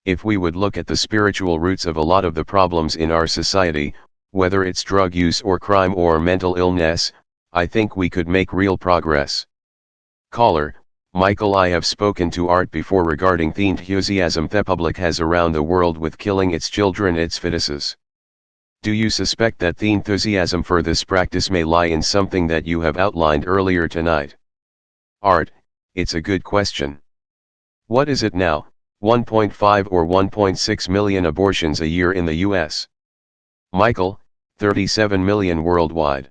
If we would look at the spiritual roots of a lot of the problems in our society, whether it's drug use or crime or mental illness, I think we could make real progress. Caller, Michael, I have spoken to Art before regarding the enthusiasm the public has around the world with killing its children, its fetuses. Do you suspect that the enthusiasm for this practice may lie in something that you have outlined earlier tonight? Art, it's a good question. What is it now, 1.5 or 1.6 million abortions a year in the US? Michael, 37 million worldwide.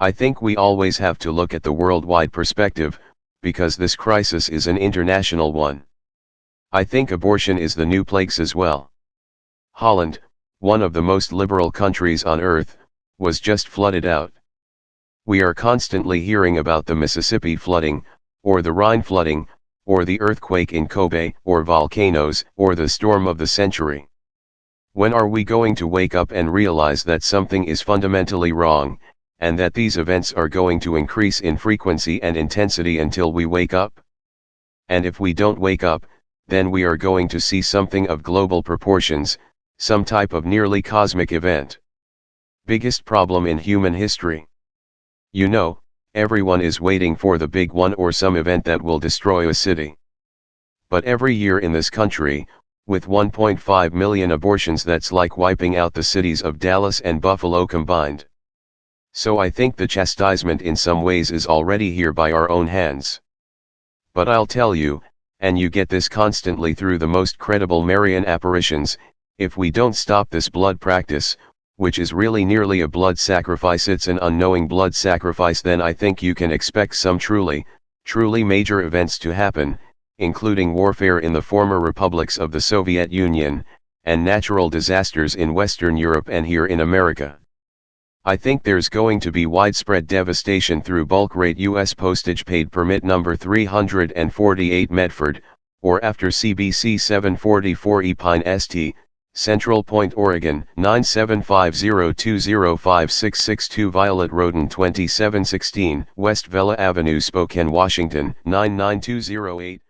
I think we always have to look at the worldwide perspective, because this crisis is an international one. I think abortion is the new plagues as well. Holland, one of the most liberal countries on earth, was just flooded out. We are constantly hearing about the Mississippi flooding, or the Rhine flooding, or the earthquake in Kobe, or volcanoes, or the storm of the century. When are we going to wake up and realize that something is fundamentally wrong, and that these events are going to increase in frequency and intensity until we wake up? And if we don't wake up, then we are going to see something of global proportions, some type of nearly cosmic event. Biggest problem in human history. You know, everyone is waiting for the big one or some event that will destroy a city. But every year in this country, with 1.5 million abortions, that's like wiping out the cities of Dallas and Buffalo combined. So I think the chastisement in some ways is already here by our own hands. But I'll tell you, and you get this constantly through the most credible Marian apparitions, if we don't stop this blood practice, which is really nearly a blood sacrifice, it's an unknowing blood sacrifice, then I think you can expect some truly major events to happen, including warfare in the former republics of the Soviet Union, and natural disasters in Western Europe and here in America. I think there's going to be widespread devastation through bulk rate U.S. postage paid permit number 348 Medford, or after CBC 744 Epine St. Central Point, Oregon, 97502056662 Violet Roden 2716, West Vella Avenue, Spokane, Washington, 99208.